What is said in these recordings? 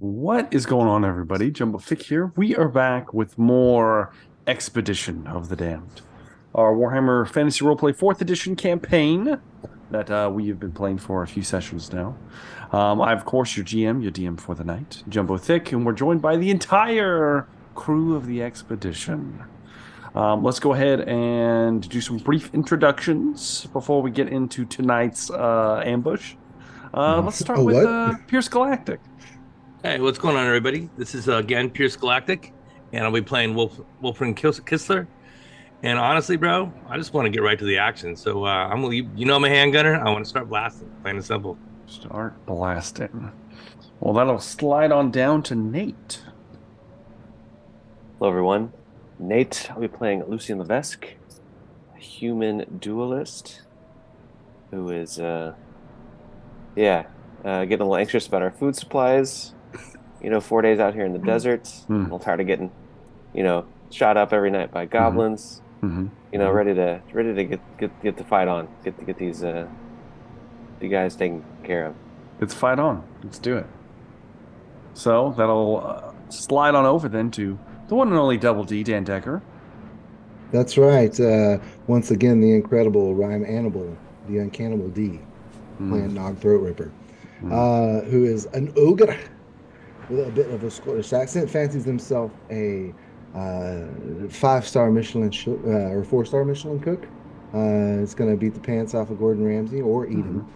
What is going on, everybody? Jumbo Fick here. We are back with more Expedition of the Damned, our Warhammer Fantasy Roleplay 4th Edition campaign that we have been playing for a few sessions now. I, of course, your GM, your DM for the night, Jumbo Thick, and we're joined by the entire crew of the expedition. Let's go ahead and do some brief introductions before we get into tonight's ambush. Let's start Oh, with what? Pierce Galactic. Hey, what's going on, everybody? This is again Pierce Galactic, and I'll be playing Wolfring Kistler. And honestly, bro, I just want to get right to the action. So I'm a handgunner. I want to start blasting, plain and simple. Start blasting. Well, that'll slide on down to Nate. Hello, everyone. Nate, I'll be playing Lucien Levesque, a human duelist who is, getting a little anxious about our food supplies. 4 days out here in the desert. I'm a little tired of getting, shot up every night by goblins. Ready to get the fight on. Get these you guys taken care of. Let's fight on. Let's do it. So that'll slide on over then to the one and only Double D, Dan Decker. That's right. Once again, the incredible Rhyme Annibal, the uncannibal D, playing Nog Throat Ripper, who is an ogre with a bit of a Scottish accent, fancies himself a 5-star Michelin or 4-star Michelin cook. It's going to beat the pants off of Gordon Ramsay or eat him.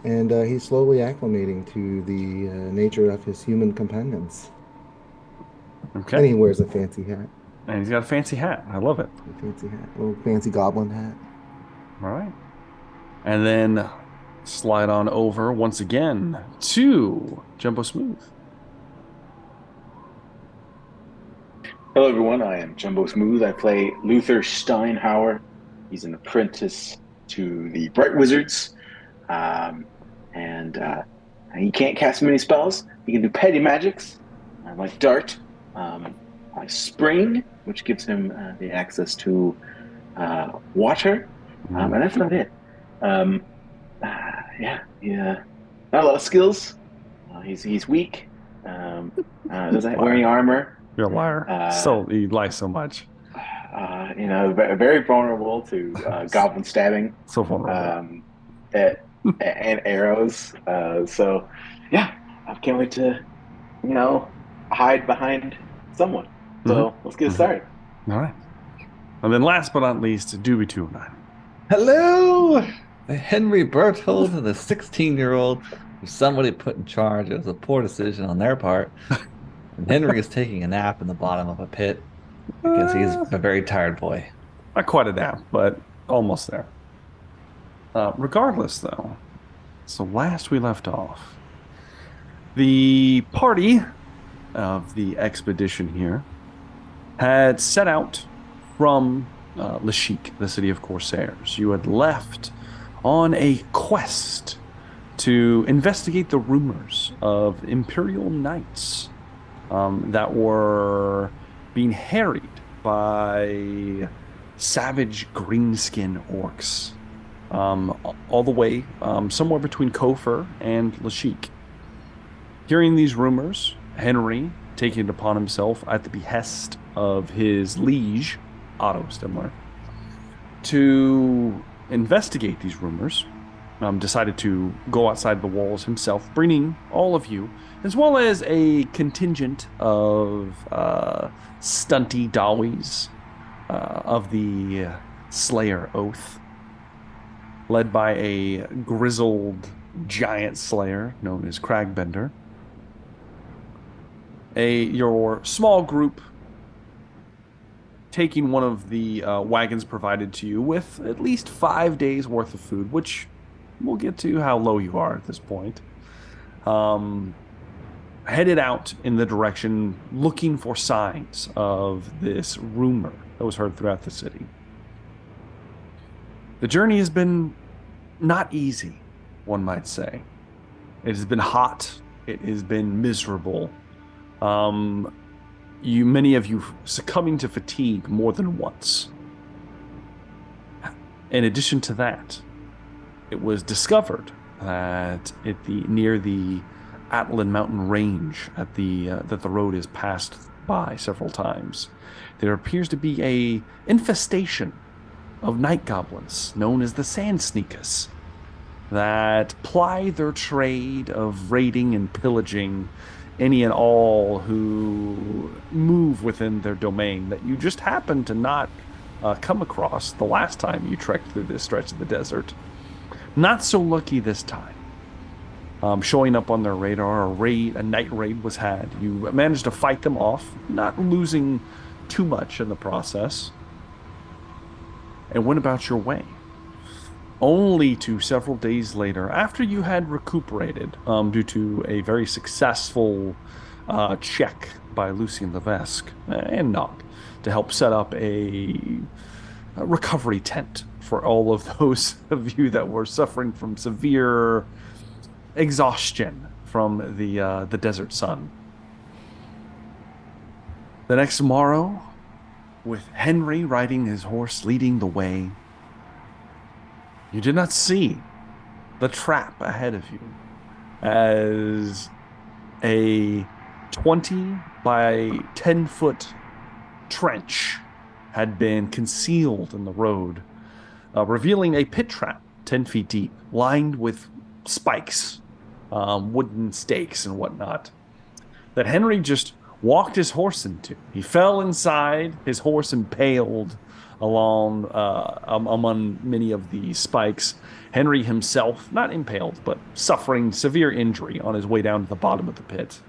And he's slowly acclimating to the nature of his human companions. Okay. And he wears a fancy hat. And he's got a fancy hat. I love it. A fancy hat. A little fancy goblin hat. All right. And then slide on over once again to Jumbo Smooth. Hello, everyone. I am Jumbo Smooth. I play Luther Steinhauer. He's an apprentice to the Bright Wizards. He can't cast many spells. He can do petty magics, like Dart, Spring, which gives him the access to water. And that's about it. Not a lot of skills. He's weak. Doesn't wear any armor. You're a liar. You lie so much. Very vulnerable to goblin stabbing. So vulnerable. And arrows. I can't wait to, hide behind someone. So let's get started. All right. And then last but not least, Doobie 209. Hello! Henry Berthold, the 16-year-old who somebody put in charge. It was a poor decision on their part. And Henry is taking a nap in the bottom of a pit because he's a very tired boy. Not quite a nap, but almost there. Regardless, though, so last we left off, the party of the expedition here had set out from Lashik, the city of Corsairs. You had left on a quest to investigate the rumors of Imperial Knights that were being harried by savage greenskin orcs all the way somewhere between Kofur and Lashik. Hearing these rumors, Henry, taking it upon himself at the behest of his liege, Otto Stimler, to investigate these rumors, decided to go outside the walls himself, bringing all of you, as well as a contingent of stunty Dawies of the Slayer Oath, led by a grizzled giant slayer known as Cragbender. Your small group taking one of the wagons provided to you with at least 5 days worth of food, which we'll get to how low you are at this point. Headed out in the direction looking for signs of this rumor that was heard throughout the city. The journey has been not easy, one might say. It has been hot. It has been miserable. Many of you succumbing to fatigue more than once. In addition to that, it was discovered that near the Atlan Mountain range at that the road is passed by several times. There appears to be a infestation of night goblins known as the Sand Sneakers that ply their trade of raiding and pillaging any and all who move within their domain that you just happen to not come across the last time you trekked through this stretch of the desert. Not so lucky this time. Showing up on their radar, a night raid was had. You managed to fight them off, not losing too much in the process, and went about your way. Only to several days later, after you had recuperated due to a very successful check by Lucien Levesque and Nog to help set up a recovery tent for all of those of you that were suffering from severe exhaustion from the desert sun. The next morrow, with Henry riding his horse leading the way, you did not see the trap ahead of you as a 20 by 10 foot trench had been concealed in the road, revealing a pit trap 10 feet deep, lined with spikes, wooden stakes and whatnot, that Henry just walked his horse into. He fell inside, his horse impaled among many of the spikes. Henry himself, not impaled, but suffering severe injury on his way down to the bottom of the pit.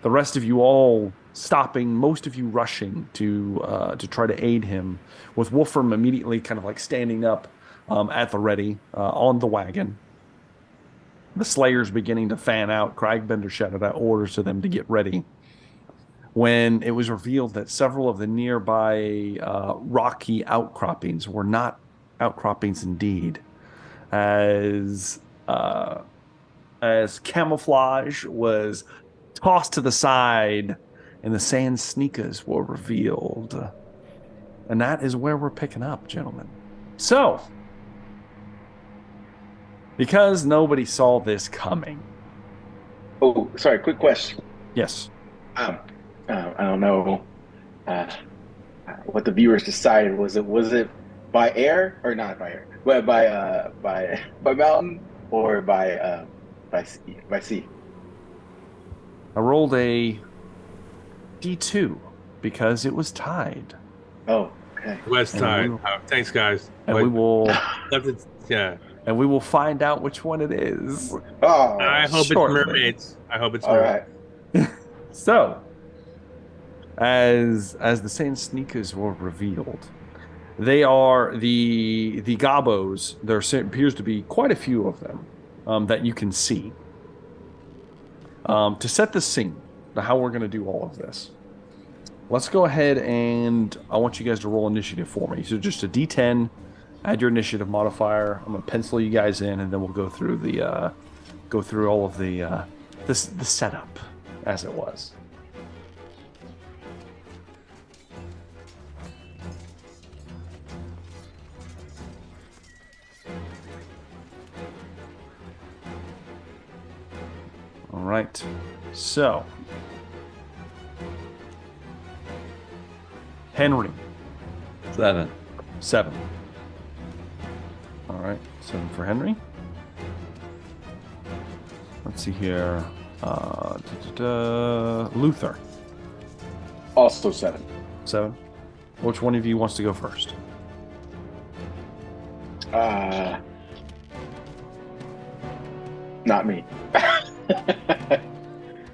The rest of you all stopping, most of you rushing to try to aid him, with Wolfram immediately kind of like standing up at the ready on the wagon. The Slayers beginning to fan out. Cragbender shouted out orders to them to get ready, when it was revealed that several of the nearby rocky outcroppings were not outcroppings indeed, as camouflage was tossed to the side and the Sand Sneakers were revealed. And that is where we're picking up, gentlemen. So, because nobody saw this coming. Oh, sorry, quick question. Yes. I don't know what the viewers decided. Was it by air or not by air? Well, by mountain or by sea? I rolled a D2 because it was tied. Oh, okay. West Tide. Thanks, guys. And we will yeah. And we will find out which one it is. Oh, I hope shortly. it's mermaids. I hope it's all mermaids. right. So, as the Sand Sneakers were revealed, they are the Gobbos. There appears to be quite a few of them that you can see. To set the scene, how we're going to do all of this, let's go ahead and I want you guys to roll initiative for me. So just a D10, add your initiative modifier. I'm going to pencil you guys in, and then we'll go through all of the setup as it was. All right, so Henry. 7. 7. All right, 7 for Henry. Let's see here. Luther. Also 7. 7. Which one of you wants to go first? Not me.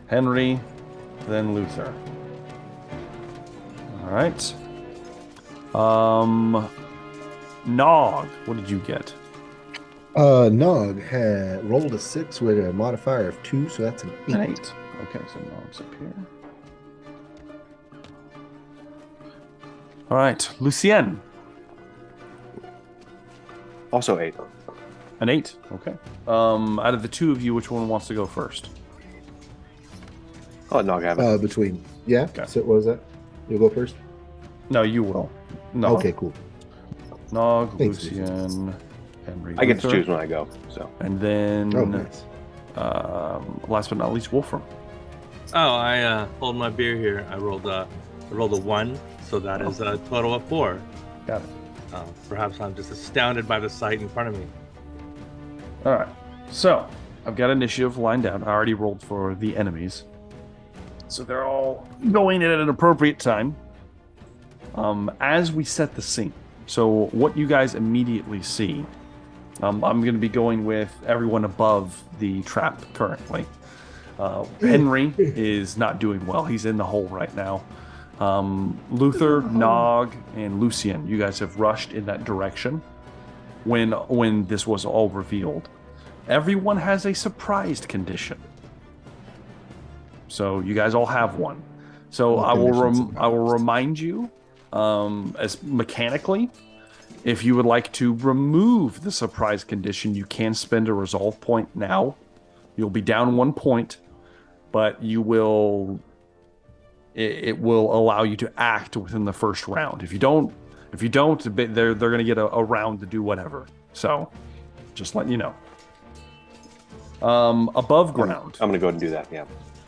Henry, then Luther. All right. Nog, what did you get? Nog had rolled a 6 with a modifier of 2, so that's an 8. An 8. Okay, so Nog's up here. All right, Lucien. Also 8. An 8. Okay. Out of the two of you, which one wants to go first? I'll let Nog have it. Between. Yeah? Okay. So what was that? You'll go first? No, you will. No. Okay, cool. Nog, Thanks, Lucien, Henry. I get to Luther. choose when I go. So And then Oh, nice. last but not least, Wolfram. Oh, I hold my beer here. I rolled a 1, so that is a total of 4. Got it. Perhaps I'm just astounded by the sight in front of me. All right. So I've got initiative lined out. I already rolled for the enemies. So they're all going in at an appropriate time. As we set the scene. So what you guys immediately see, I'm going to be going with everyone above the trap currently. Henry is not doing well. He's in the hole right now. Luther, Nog, and Lucian, you guys have rushed in that direction when this was all revealed. Everyone has a surprised condition. So you guys all have one. So I will remind you, as mechanically, if you would like to remove the surprise condition, you can spend a resolve point now. You'll be down 1 point, but you will. It will allow you to act within the first round. If you don't, they're going to get a round to do whatever. So, just letting you know. Above ground. I'm going to go ahead and do that. Yeah.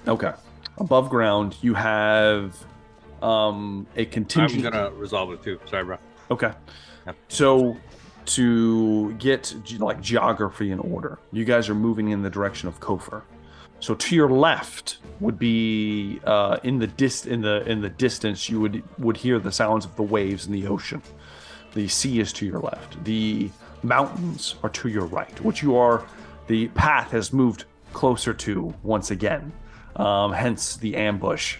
Okay. Above ground, you have a contingent. I'm going to resolve it too. Sorry, bro. Okay. Yep. So, to get like geography in order, you guys are moving in the direction of Kofor. So to your left would be in the distance you would hear the sounds of the waves in the ocean. The sea is to your left. The mountains are to your right, which the path has moved closer to once again. Hence the ambush.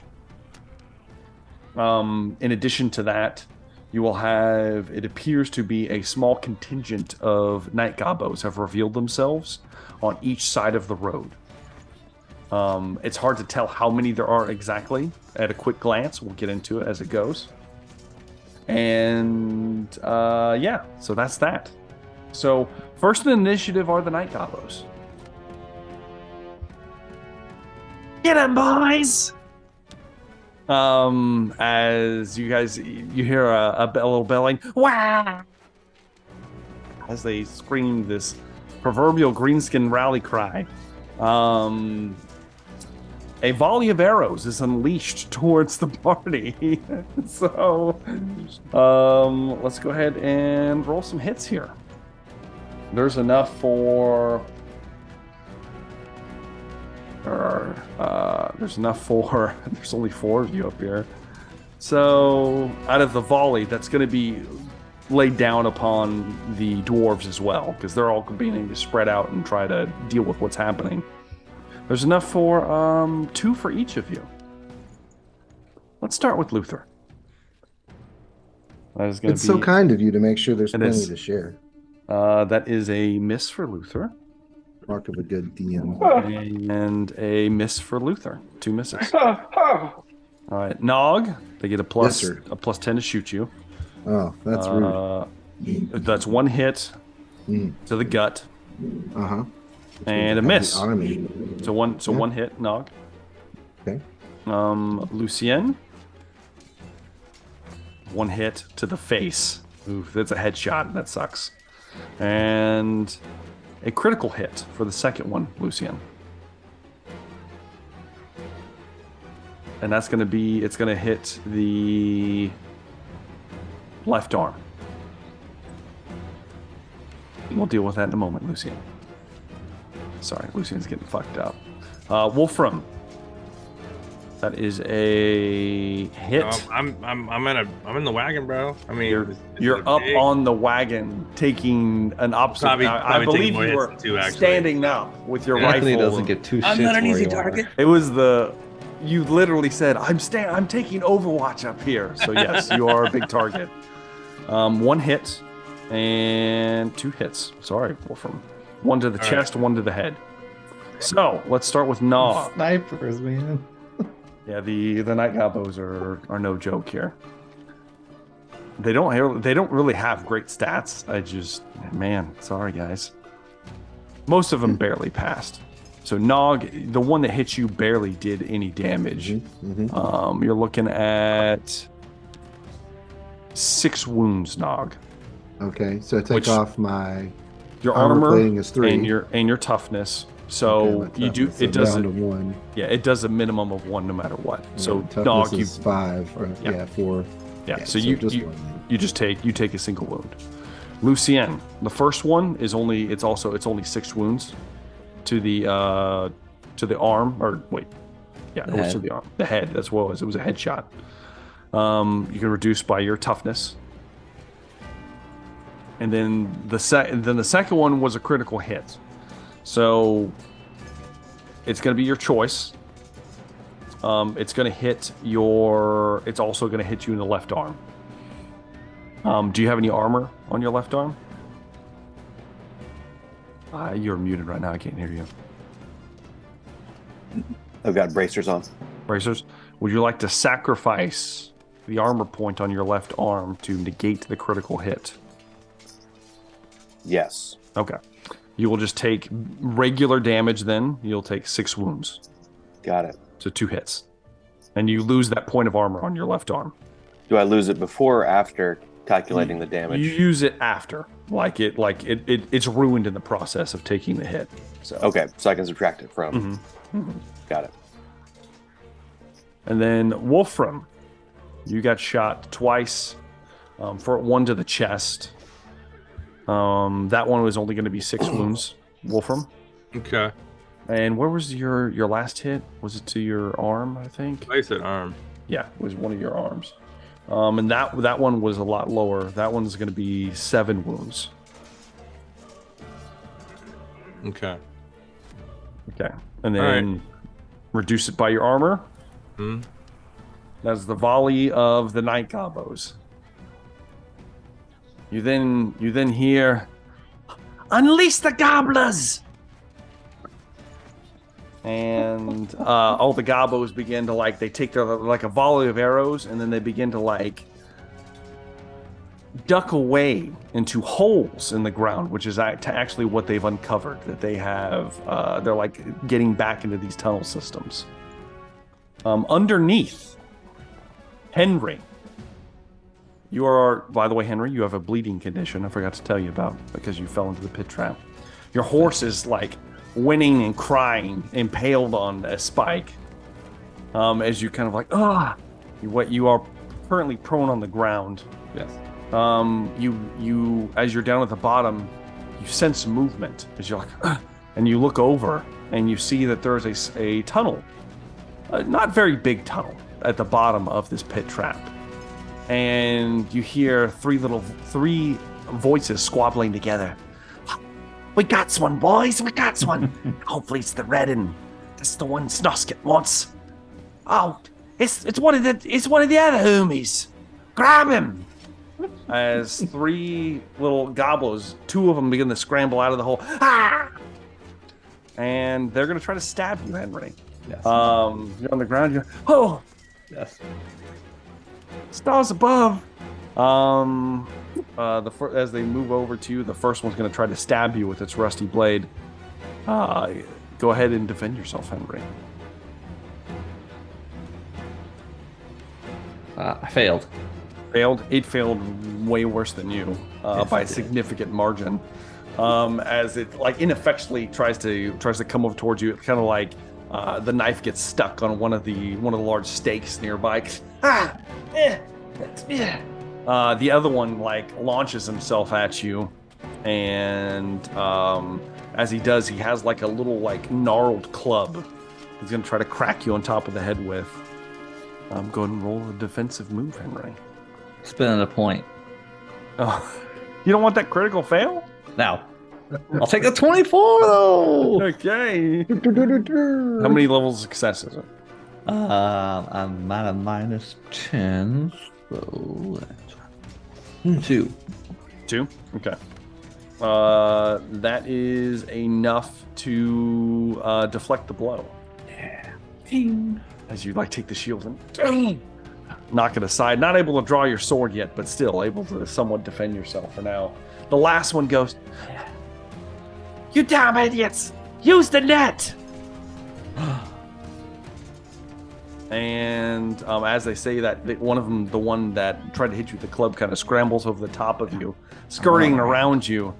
In addition to that, you will have, it appears to be a small contingent of night gobbos have revealed themselves on each side of the road. It's hard to tell how many there are exactly at a quick glance. We'll get into it as it goes. And yeah, so that's that. So first in initiative are the night gobbos. Get 'em, boys! As you guys, you hear a little belling, wow! As they scream this proverbial greenskin rally cry. A volley of arrows is unleashed towards the party. So, let's go ahead and roll some hits here. There's enough for... there's only 4 of you up here. So, out of the volley, that's going to be laid down upon the dwarves as well, because they're all beginning to spread out and try to deal with what's happening. There's enough for 2 for each of you. Let's start with Luther. It's so kind of you to make sure there's plenty to share. That is a miss for Luther. Mark of a good DM. And a miss for Luther. 2 misses. All right, Nog, they get a plus 10 to shoot you. Oh, that's rude. That's 1 hit to the gut. Uh-huh. And a miss. So one hit, Nog. Okay. Lucien. 1 hit to the face. Oof, that's a headshot. That sucks. And a critical hit for the second one, Lucien. And that's going to be, it's going to hit the left arm. We'll deal with that in a moment, Lucien. Sorry, Lucian's getting fucked up. Wolfram. That is a hit. I'm in the wagon, bro. I mean, you're up on the wagon, taking an opposite. I believe you were standing up with your rifle. Anthony doesn't get 2 shits. I'm not an easy target. It was you literally said, I'm taking Overwatch up here. So yes, you are a big target. 1 hit and 2 hits. Sorry, Wolfram. 1 to the chest, 1 to the head. So let's start with Nog. Snipers, man. Yeah, the night gobbos are no joke here. They don't really have great stats. Sorry guys. Most of them barely passed. So Nog, the one that hit you barely did any damage. Mm-hmm. You're looking at 6 wounds, Nog. Okay, so I take off my your armor is 3 and your toughness. So Okay, you do toughness, it so does down it. to 1. Yeah, it does a minimum of 1 no matter what. So toughness dog, you is 5 or Yeah. 4. yeah. So you just you, 1. you just take a single wound. Lucien, the first one is only 6 wounds to the arm, or wait, yeah, it was to the arm, the head. That's what it was. It was a headshot. You can reduce by your toughness, and then the second one was a critical hit. So it's going to be your choice. It's going to hit your. It's also going to hit you in the left arm. Do you have any armor on your left arm? You're muted right now. I can't hear you. I've got bracers on. Bracers. Would you like to sacrifice the armor point on your left arm to negate the critical hit? Yes. Okay. You will just take regular damage then. You'll take 6 wounds. Got it. So 2 hits. And you lose that point of armor on your left arm. Do I lose it before or after calculating the damage? You use it after. It's ruined in the process of taking the hit. So Okay, so I can subtract it from. Got it. And then Wolfram, you got shot twice, for 1 to the chest. That one was only going to be 6 wounds, Wolfram. Okay. And where was your last hit? Was it to your arm, I think? I said arm. Yeah, it was one of your arms. And that one was a lot lower. That one's going to be 7 wounds. Okay. Okay. And then reduce it by your armor. That's the volley of the night gobos. You then hear, "Unleash the Gobblas!" And all the gobos begin to they take their a volley of arrows, and then they begin to duck away into holes in the ground, which is actually what they've uncovered. That they have, they're getting back into these tunnel systems. Underneath, Henry. You are, by the way, Henry, you have a bleeding condition I forgot to tell you about because you fell into the pit trap. Your horse is whinnying and crying, impaled on a spike. As you kind of you are currently prone on the ground. Yes. You as you're down at the bottom, you sense movement as you're and you look over and you see that there's a tunnel, not very big tunnel at the bottom of this pit trap. And you hear 3 voices squabbling together. "We got one, boys. We got one. Hopefully it's the red one. That's the one Snosket wants. Oh, it's one of the other homies. Grab him!" As 3 little gobblers, 2 of them begin to scramble out of the hole. Ah! And they're gonna try to stab you, Henry. Yes. You're on the ground. You're Yes. stars above. As they move over to you, the first one's going to try to stab you with its rusty blade. Go ahead and defend yourself, Henry. I failed. Failed. It failed way worse than you by a significant margin. As it ineffectually tries to come over towards you, it's kind of the knife gets stuck on one of the large stakes nearby. The other one launches himself at you, and as he does, he has a little gnarled club. He's gonna try to crack you on top of the head with. Go ahead and roll a defensive move, Henry. Spinning a point. Oh, you don't want that critical fail? Now, I'll take the 24 though. Okay. How many levels of success is it? I'm at a -10, so 2. 2? Okay. That is enough to deflect the blow. Yeah. As you take the shield and knock it aside. Not able to draw your sword yet, but still able to somewhat defend yourself for now. The last one goes, "You damn idiots! Use the net!" And as they say that, one of them, the one that tried to hit you with the club, kind of scrambles over the top of you, scurrying around you.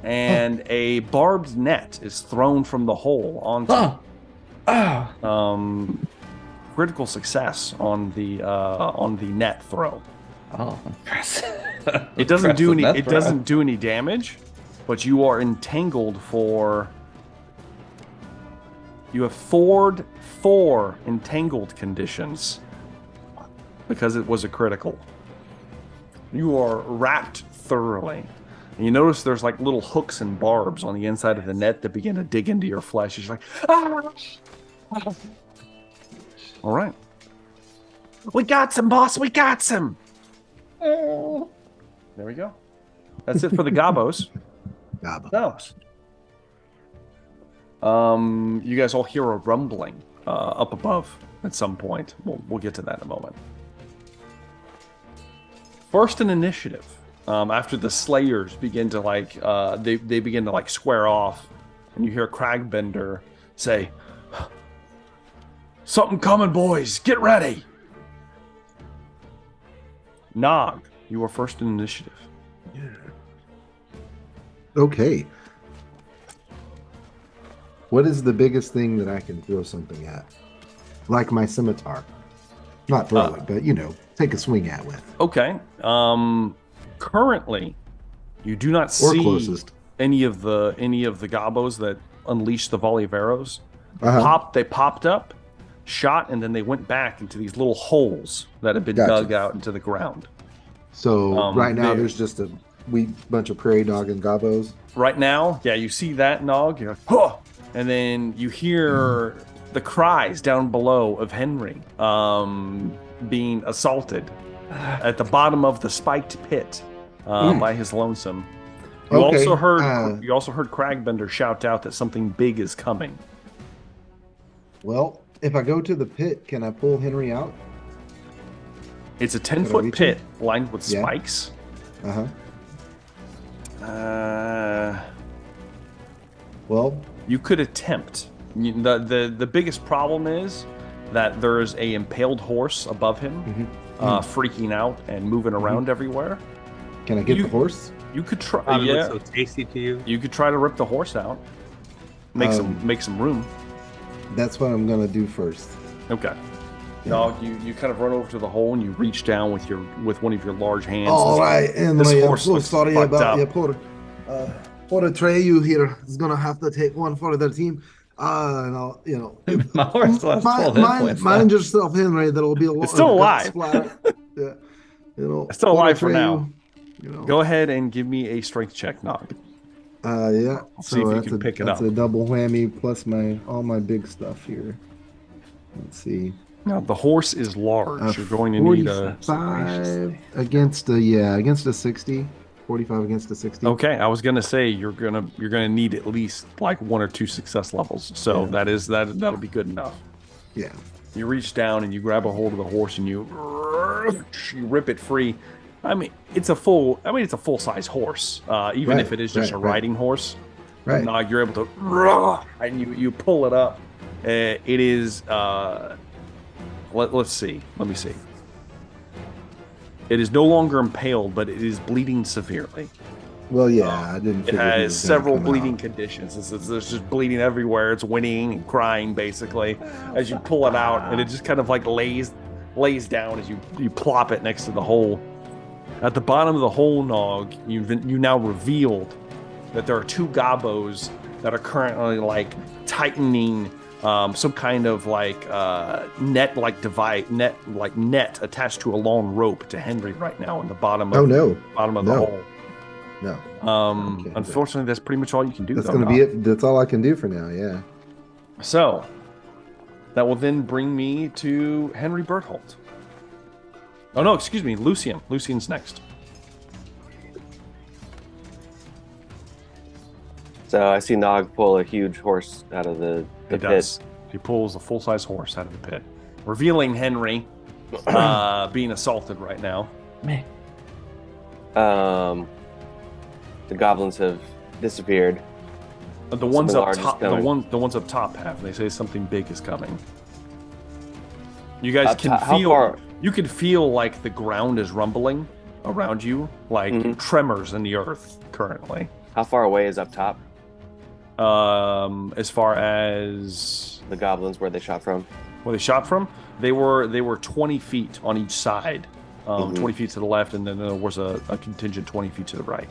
and a barbed net is thrown from the hole onto. Critical success on the net throw. Oh, impressive. It doesn't do any. Impressive It net throw. doesn't do any damage, but you are entangled for. You have four entangled conditions because it was a critical. You are wrapped thoroughly. And you notice there's like little hooks and barbs on the inside of the net that begin to dig into your flesh. You're like, ah! All right. We got some, boss. We got some. There we go. That's it for the Gobbos. Gobblas. No. You guys all hear a rumbling up above at some point. We'll get to that in a moment. First in initiative, after the Slayers begin to they begin to square off, and you hear Cragbender say, "Something coming, boys. Get ready." Nog, you are first in initiative. Okay. What is the biggest thing that I can throw something at? Like my scimitar. Not throw it, but take a swing at with. Okay. Currently, you do not see closest. any of the Gobbos that unleashed the volley of arrows. Uh-huh. They popped up, shot, and then they went back into these little holes that have been Gotcha. dug out into the ground. So right now they- there's just a wee bunch of prairie dog and gobbos. Right now, yeah, you see that, Nog. You're like, huh! And then you hear the cries down below of Henry being assaulted at the bottom of the spiked pit by his lonesome. You Okay, also heard Cragbender shout out that something big is coming. Well, if I go to the pit, can I pull Henry out? It's a Can I 10-foot reach pit him? lined with Yeah. spikes. Uh-huh. Well, You could attempt. The biggest problem is that there's a impaled horse above him, freaking out and moving around everywhere. can I get You- the horse? You could try. Probably Yeah, looks so tasty to you. you could try to rip the horse out. Make some room. That's what I'm gonna do first. Okay. No, you kind of run over to the hole and you reach down with one of your large hands. All right, and this I'm horse so looks sorry fucked about up. you. Poor Atreyu here is gonna have to take one for the team. And I'll, My horse still has 12 hit points mind left. yourself, Henry. That'll be a lot. It's still alive. Yeah, It's still alive for Atreyu, now. Go ahead and give me a strength check, Nog. Yeah. See if you that's can pick it that's up. a double whammy plus all my big stuff here. Let's see. Now the horse is large. You're going to need a 45 against a 60. 45 against a 60. Okay, I was gonna say you're gonna need at least like 1 or 2 success levels. So Yeah. that'll be good enough. Yeah. You reach down and you grab a hold of the horse and you rip it free. I mean, it's a full size horse, even Right, if it is just right, a right. riding horse. Right. Now you're able to, and you pull it up. It is. Let's see. Let me see. It is no longer impaled, but it is bleeding severely. Well, yeah, I didn't. It figure he has was gonna several come bleeding out. conditions. There's just bleeding everywhere. It's whinnying and crying, basically, as you pull it out, and it just kind of like lays down as you plop it next to the hole. At the bottom of the hole, Nog, you now revealed that there are 2 Gobbos that are currently like tightening some kind of net attached to a long rope to Henry right now in the bottom of Oh no, the No. hole. no. Okay, Unfortunately, that's pretty much all you can do. That's though, gonna Nog. be it. That's all I can do for now. Yeah. So, that will then bring me to Henry Berthold. Oh no, excuse me, Lucian. Lucian's next. So I see Nog pull a huge horse out of the He pit. does. He pulls a full-size horse out of the pit, revealing Henry being assaulted right now. Man. The goblins have disappeared. The ones Something up large is top. coming. The ones up top have. They say something big is coming. You guys Up can top- how feel. far- You can feel like the ground is rumbling around you, like Mhm. tremors in the earth currently. How far away is up top? As far as The goblins, where they shot from? where they shot from, they were 20 feet on each side, 20 feet to the left, and then there was a contingent 20 feet to the right.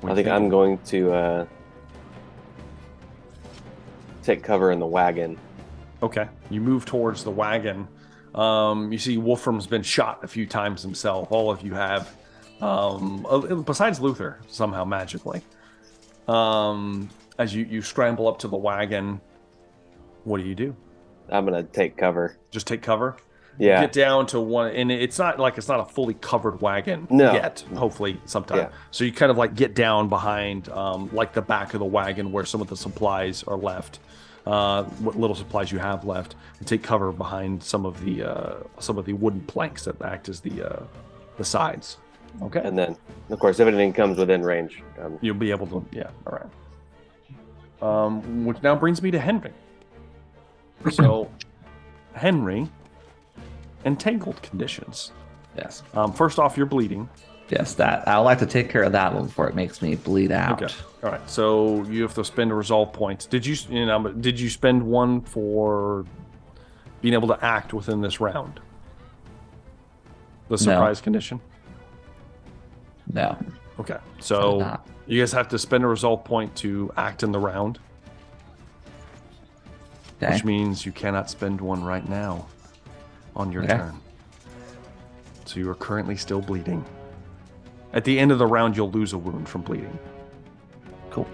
I think I'm going to take cover in the wagon. Okay, you move towards the wagon. You see Wolfram's been shot a few times himself. All of you have, besides Luther, somehow magically. As you scramble up to the wagon, what do? I'm going to take cover. Just take cover? Yeah. Get down to one, and it's not a fully covered wagon yet. Hopefully sometime. Yeah. So you kind of like get down behind, like the back of the wagon where some of the supplies are left, what little supplies you have left, and take cover behind some of the wooden planks that act as the sides. Okay. And then, of course, if anything comes within range, You'll be able to. Yeah. All right. Which now brings me to Henry. So, Henry. Entangled conditions. Yes. First off, you're bleeding. Yes, that I would like to take care of that one before it makes me bleed out. Okay. All right. So you have to spend a resolve point. Did you spend one for being able to act within this round? The surprise condition? No. Okay. So you guys have to spend a resolve point to act in the round. Okay. Which means you cannot spend one right now on your turn. So you are currently still bleeding. At the end of the round, you'll lose a wound from bleeding. Cool.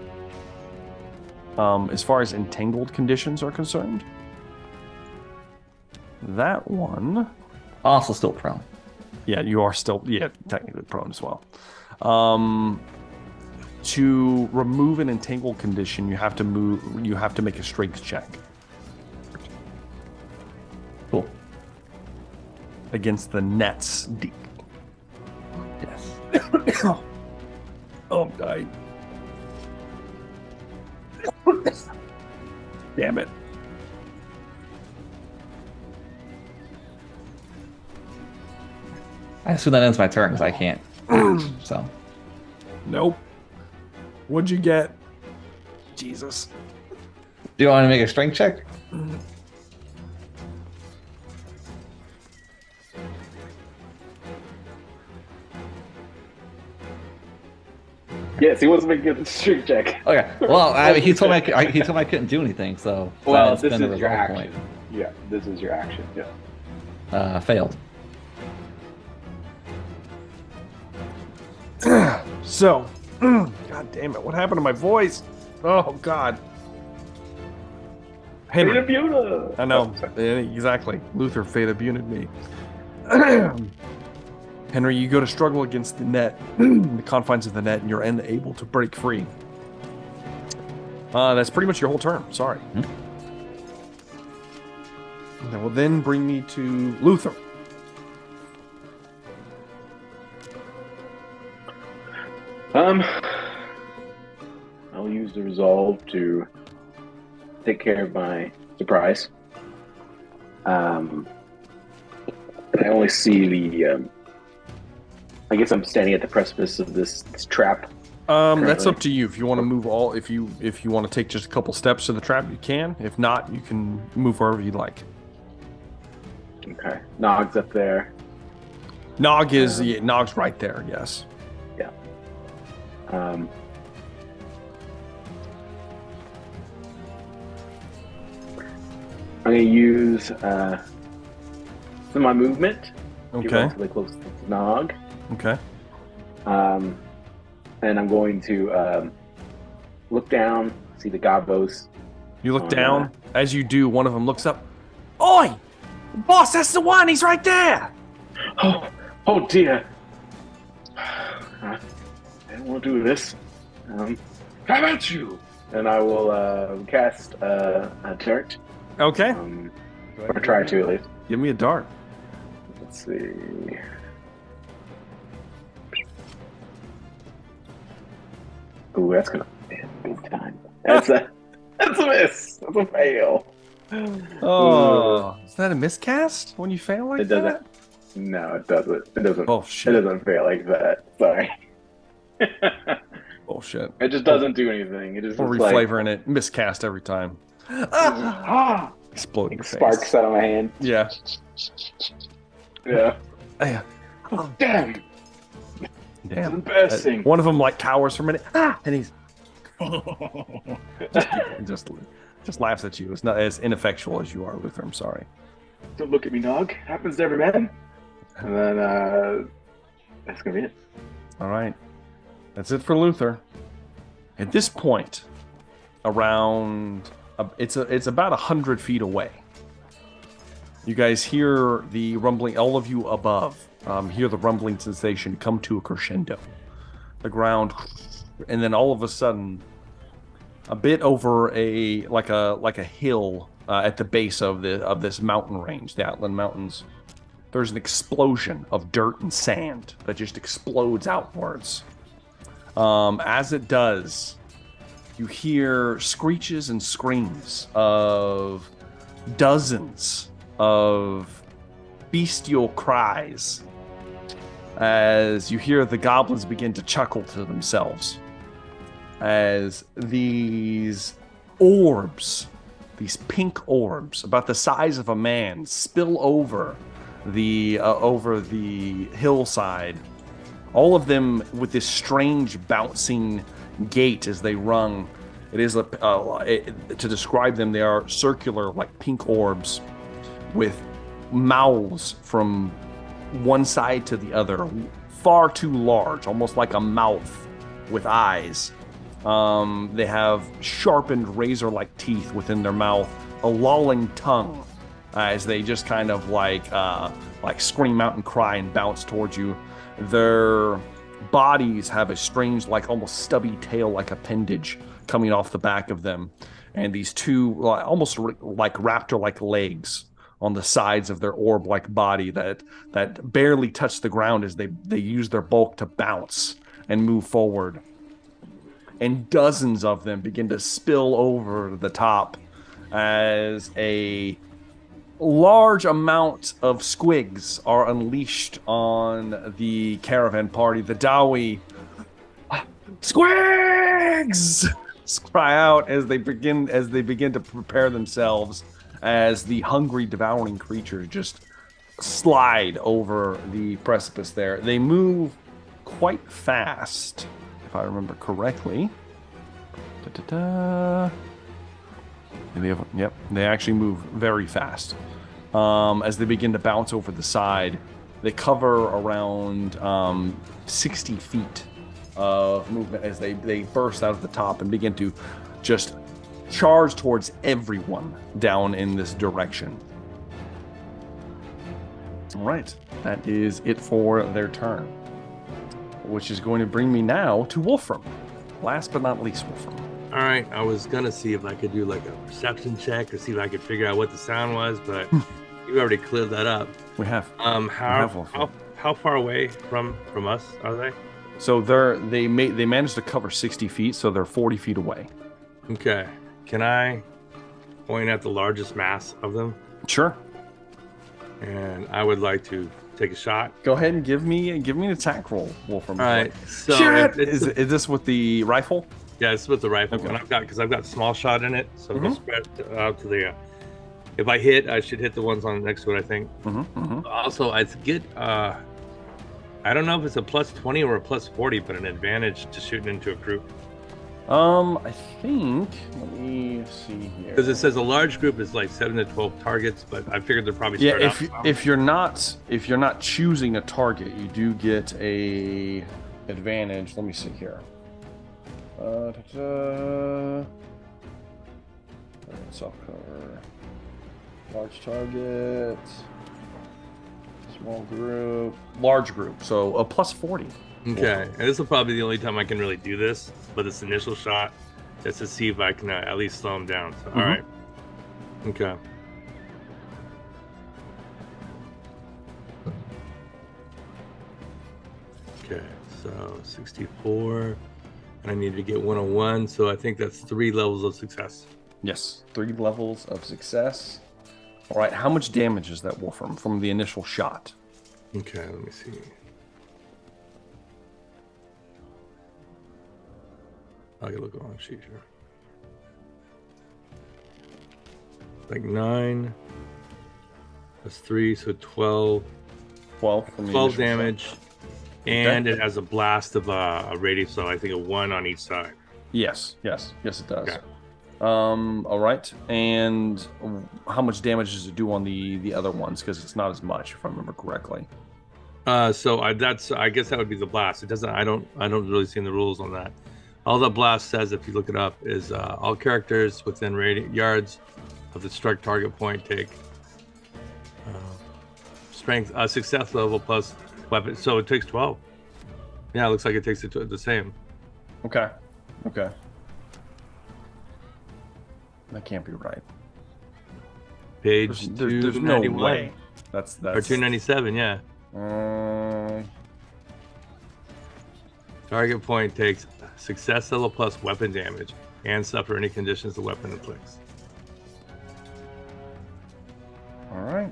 As far as entangled conditions are concerned, that one... Also still prone. Yeah, you are still, technically prone as well. To remove an entangled condition, you have to make a strength check. Cool. Against the nets deep. Yes. Oh, I'm dying. Damn it. I assume that ends my turn because I can't. So. Nope. What'd you get? Jesus. Do you want to make a strength check? Yes, he wants to make a strength check. Okay. Well, I mean, he told me I couldn't do anything, so. Well, so this is spend a your resolve action. Yeah, this is your action. Yeah. Failed. So, God damn it! What happened to my voice? Oh God. Henry. Fata Buna! I know exactly. Luther Fata Buna'd me. Henry, you go to struggle against the net, the confines of the net, and you're unable to break free. That's pretty much your whole turn. Sorry. That will then bring me to Luther. I'll use the resolve to take care of my surprise. I only see the. I guess I'm standing at the precipice of this trap. That's up to you. If you want to move if you want to take just a couple steps to the trap, you can. If not, you can move wherever you like. Okay, Nog's up there. Nog's right there. Yes. Yeah. I'm going to use some of my movement. To get Okay. relatively close to Nog. Okay. And I'm going to look down, see the Gobblas. You look down. As you do, one of them looks up. Oi! Boss, that's the one! He's right there! Oh dear. I don't want to do this. How about you? And I will cast a dart. Okay. Or try to at least. Give me a dart. Let's see. Ooh, that's gonna be a big time. That's a miss. That's a fail. Oh, is that a miscast when you fail like It doesn't. that? No, it doesn't. It doesn't. Oh It shit! doesn't feel like that. Sorry. Bullshit. It just doesn't do anything. It is We're just like reflavoring it. Miscast every time. ah, Explode in the sparks face. out of my hand. Yeah. Yeah. Yeah. Oh, damn. Damn. Embarrassing. One of them like cowers for a minute. And he's just laughs at you. It's not as ineffectual as you are, Luther. I'm sorry. Don't look at me, dog. Happens to every man. And then that's gonna be it. All right. That's it for Luther. At this point, around it's about 100 feet away. You guys hear the rumbling. All of you above hear the rumbling sensation come to a crescendo. The ground, and then all of a sudden, a bit over like a hill at the base of this mountain range, the Outland Mountains. There's an explosion of dirt and sand that just explodes outwards. As it does, you hear screeches and screams of dozens of bestial cries as you hear the goblins begin to chuckle to themselves as these orbs, these pink orbs about the size of a man, spill over the hillside. All of them with this strange bouncing gait as they run. It is to describe them, they are circular, like pink orbs with mouths from one side to the other, far too large, almost like a mouth with eyes. They have sharpened razor-like teeth within their mouth, a lolling tongue as they just kind of like scream out and cry and bounce towards you. Their bodies have a strange, like almost stubby tail-like appendage coming off the back of them, and these two almost like raptor-like legs on the sides of their orb-like body that barely touch the ground as they use their bulk to bounce and move forward. And dozens of them begin to spill over the top as a large amount of squigs are unleashed on the caravan party. The Dawi squigs cry out as they begin to prepare themselves as the hungry, devouring creatures just slide over the precipice there. They move quite fast, if I remember correctly. They actually move very fast. As they begin to bounce over the side, they cover around 60 feet of movement as they burst out of the top and begin to just charge towards everyone down in this direction. All right, that is it for their turn, which is going to bring me now to Wolfram. Last but not least, Wolfram. All right, I was gonna see if I could do like a perception check or see if I could figure out what the sound was, but you already cleared that up. We have. How far away from us are they? So they managed to cover 60 feet, so they're 40 feet away. Okay. Can I point at the largest mass of them? Sure. And I would like to take a shot. Go ahead and give me an attack roll, Wolfram. All right. So is this with the rifle? Yeah, it's with the rifle. Okay. And I've got small shot in it, so it'll spread out to the. If I hit, I should hit the ones on next to it, I think. Also, I get. I don't know if it's a plus 20 or a plus 40, but an advantage to shooting into a group. I think. Let me see here. Because it says a large group is like 7 to 12 targets, but I figured they're probably start out. If you're not choosing a target, you do get a advantage. Let me see here. Soft cover. Large target. Small group. Large group. So a plus 40. Okay, and this will probably be the only time I can really do this, but this initial shot, just to see if I can at least slow him down. So, all right. Okay. Okay, so 64, and I need to get 101, so I think that's 3 levels of success. Yes, 3 levels of success. All right, how much damage is that Wolfram from the initial shot? Okay, let me see. I can look on sheet here. Like 9. That's 3, so 12. 12 from the 12 initial damage. shot. And Okay. it has a blast of a radius, so I think a 1 on each side. Yes, it does. Okay. All right, and how much damage does it do on the other ones? Because it's not as much, if I remember correctly. So I guess that would be the blast. It doesn't. I don't really see in the rules on that. All the blast says, if you look it up, is all characters within yards of the struck target point take strength success level plus weapon. So it takes 12. Yeah, it looks like it takes it to the same. Okay. That can't be right. Page There's no 291. way. That's Or 297. Yeah. Uh, Target point takes success level plus weapon damage and suffer any conditions the weapon inflicts. all right.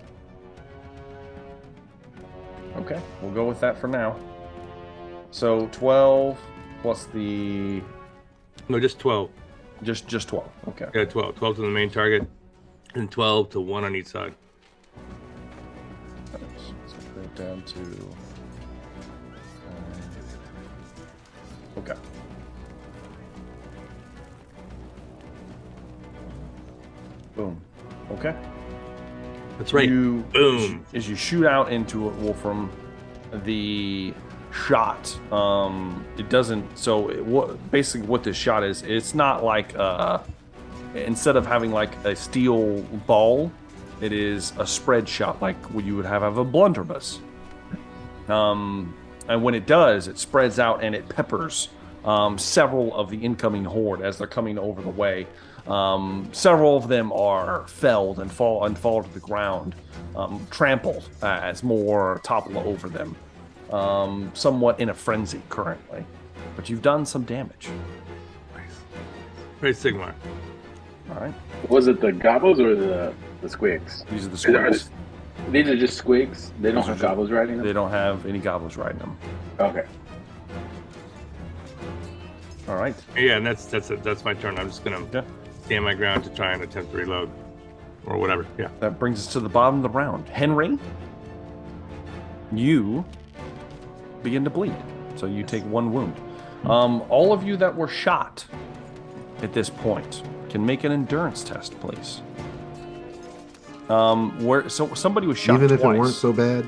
Okay, we'll go with that for now. So 12 plus the No, just 12. just 12. Okay. Yeah, 12. 12 to the main target and 12 to 1 on each side. So put it down to okay. Boom. Okay. That's right. Boom. As you shoot out into it, Wolfram, the shot, it doesn't. So basically, what this shot is, it's not like instead of having like a steel ball, it is a spread shot, like what you would have of a blunderbuss. And when it does, it spreads out and it peppers several of the incoming horde as they're coming over the way. Several of them are felled and fall to the ground, trampled as more topple over them, somewhat in a frenzy currently. But you've done some damage. Nice. Great Sigmar. All right. Was it the Gobblas or the squigs? These are the squigs. These are just squigs. They don't have Gobblas riding them. They don't have any goblins riding them. Okay. All right. Yeah, and that's my turn. I'm just gonna stand my ground to try and attempt to reload, or whatever. Yeah. That brings us to the bottom of the round. Henry, you begin to bleed, so you take 1 wound. All of you that were shot at this point can make an endurance test, please. Somebody was shot Even twice. if it weren't so bad.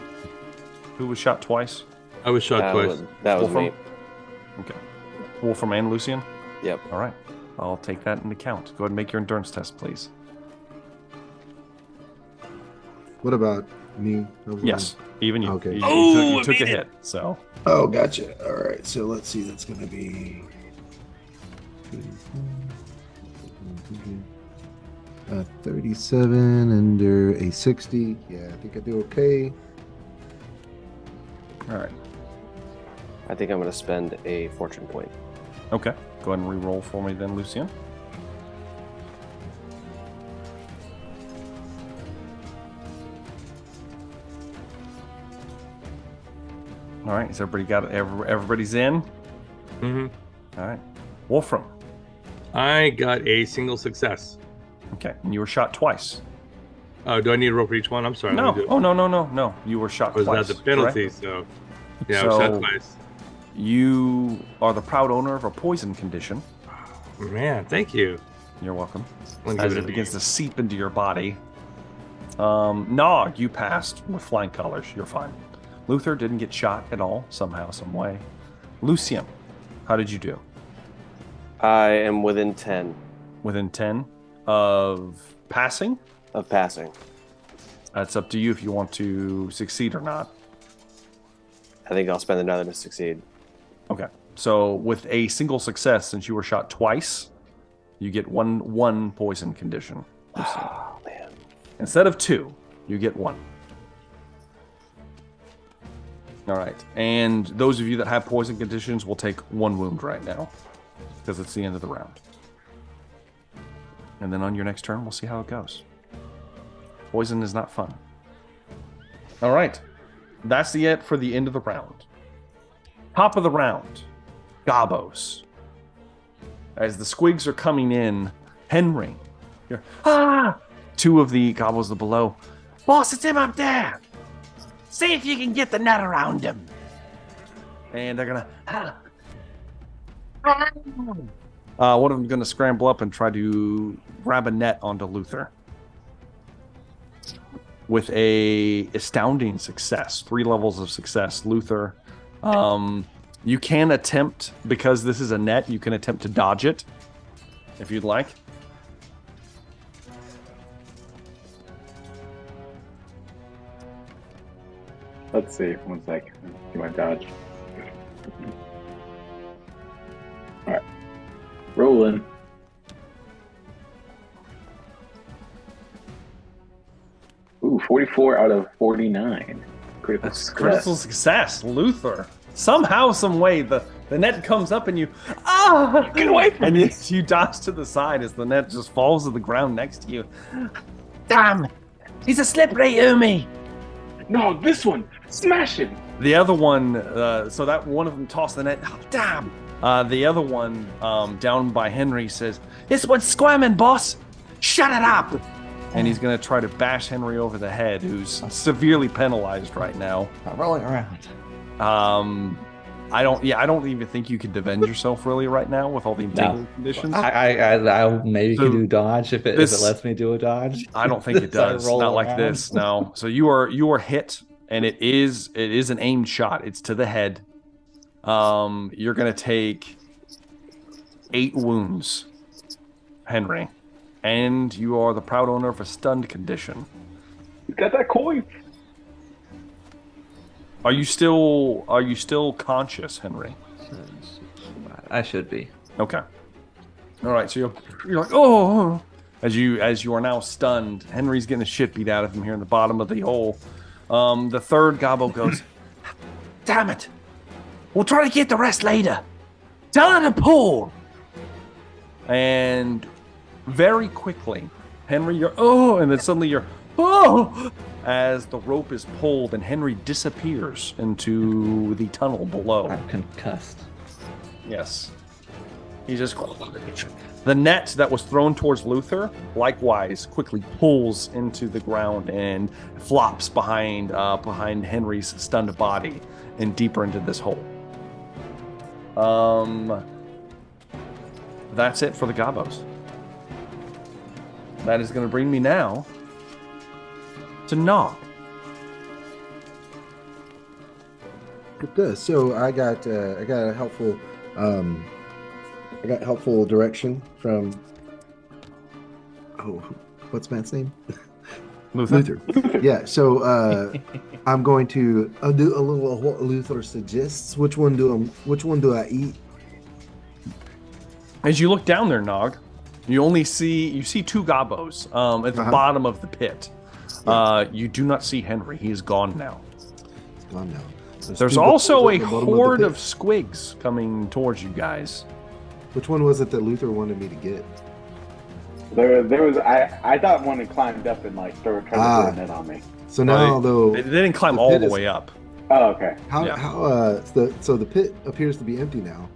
Who was shot twice? I was shot twice. That was Wolfram? me. Okay. Wolfram and Lucian? Yep. All right. I'll take that into account. Go ahead and make your endurance test, please. What about me? Yes, even you. Okay. You took a hit, so. Oh, gotcha. All right. So let's see. That's going to be 37 under a 60. Yeah, I think I do okay. All right. I think I'm going to spend a fortune point. Okay. Go ahead and re-roll for me then, Lucian. All right. Has everybody got it? Everybody's in? Mm-hmm. All right. Wolfram. I got a single success. Okay. And you were shot twice. Oh, do I need to roll for each one? I'm sorry. No. let me do it. Oh, no. You were shot Was twice. that the penalty? correct? So, yeah, I was shot So- twice. You are the proud owner of a poison condition. Man, thank you. You're welcome. Let me As give it a begins name. to seep into your body. Nog, you passed with flying colors. You're fine. Luther didn't get shot at all, somehow, some way. Lucian, how did you do? I am within 10 Within 10 of passing? of passing. That's up to you if you want to succeed or not. I think I'll spend another to succeed. Okay. So with a single success, since you were shot twice, you get one poison condition. Lucian. Oh, man. Instead of 2, you get 1. All right. And those of you that have poison conditions will take 1 wound right now because it's the end of the round. And then on your next turn, we'll see how it goes. Poison is not fun. All right. That's it for the end of the round. Top of the round. Gobbos. As the squigs are coming in, Henry. You're, two of the Gobbos are below. Boss, it's him up there. See if you can get the net around him. And they're gonna. One of them's gonna scramble up and try to grab a net onto Luther. With a astounding success, 3 levels of success. Luther, you can attempt, because this is a net, you can attempt to dodge it if you'd like. Let's see. 1 sec. Do my dodge. All right. Rolling. Ooh, 44 out of 49. Critical That's success. critical success, Luther. Somehow, some way, the net comes up and you Get away from and me! you dodge to the side as the net just falls to the ground next to you. Damn! He's a slippery Umi! No, this one! Smash him! The other one, so that one of them tossed the net. Oh, damn! The other one, down by Henry, says, This one's squirming, boss! Shut it up! and he's going to try to bash Henry over the head, who's severely penalized right now. Not rolling around. I don't even think you can defend yourself really right now with all the entangled conditions. I maybe So can do dodge if it this- lets me do a dodge. I don't think it So I does. roll Not like around. this. No. So you are hit, and it is an aimed shot. It's to the head. You're gonna take 8 wounds, Henry, and you are the proud owner of a stunned condition. You got that coin? Are you still conscious, Henry? I should be. Okay. All right. So you're like, oh, as you are now stunned. Henry's getting the shit beat out of him here in the bottom of the hole. The third Gobbo goes, Damn it! We'll try to get the rest later. Tell her to pull! and very quickly, Henry, and then suddenly you're, as the rope is pulled and Henry disappears into the tunnel below. I'm concussed. Yes. He just, the net that was thrown towards Luther, likewise, quickly pulls into the ground and flops behind Henry's stunned body and deeper into this hole. That's it for the Gobbos. That is going to bring me now to Nog. It does. So I got a helpful direction from what's Matt's name? Luther. Yeah. So I'm going to do a little what Luther suggests. Which one do I eat? As you look down there, Nog, you see 2 Gobbos at the bottom of the pit. You do not see Henry. He is gone now. It's gone now. There's 2 also Gobbos a at the bottom horde the of pit. squigs coming towards you guys. Which one was it that Luther wanted me to get? There was. I thought one had climbed up and like tried to throw a net on me. So now though They didn't climb the all pit the is- way up. Oh, okay. so the pit appears to be empty now.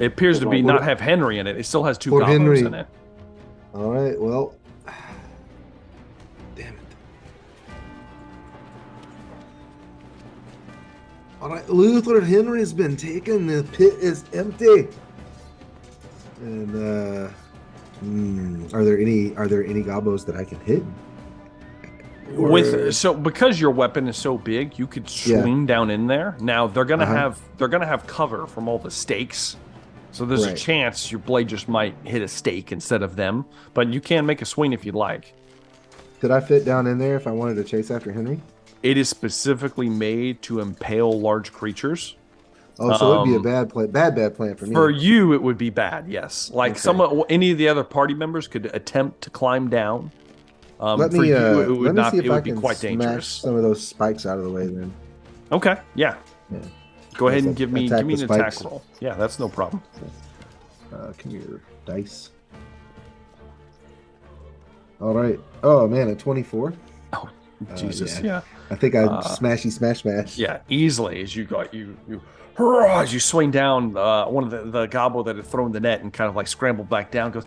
It appears to be What- not have Henry in it. It still has 2 For Gobbos Henry. in it. All right. Well, damn it. All right, Luther Henry's been taken. The pit is empty. And are there any Gobbos that I can hit? Or- Because your weapon is so big, you could swing down in there. Now they're gonna have cover from all the stakes. So there's a Right. chance your blade just might hit a stake instead of them, but you can make a swing if you'd like. Could I fit down in there if I wanted to chase after Henry? It is specifically made to impale large creatures. Oh, so it'd be a bad plan for me. For you, it would be bad, yes. Like Okay. any of the other party members could attempt to climb down. let for me you, it let would me not. see if It I would be can quite smash dangerous. some of those spikes out of the way. Then Okay, yeah. Yeah. Go ahead and Let's give me attack an the attack spikes. roll. Yeah, that's no problem. come here, dice. All right. Oh man, a 24. Oh, Jesus, yeah. I think I smash. Yeah, easily as you got you hurrah, as you swing down, one of the gobbo that had thrown the net and kind of like scrambled back down goes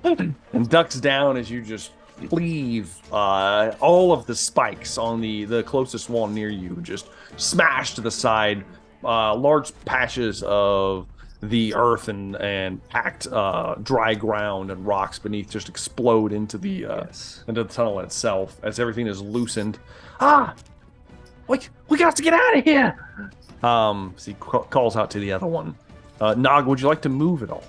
and ducks down as you just cleave all of the spikes on the closest wall near you, just smash to the side. Large patches of the earth and packed dry ground and rocks beneath just explode into the into the tunnel itself as everything is loosened. We got to get out of here. So he calls out to the other one. Nog, would you like to move at all?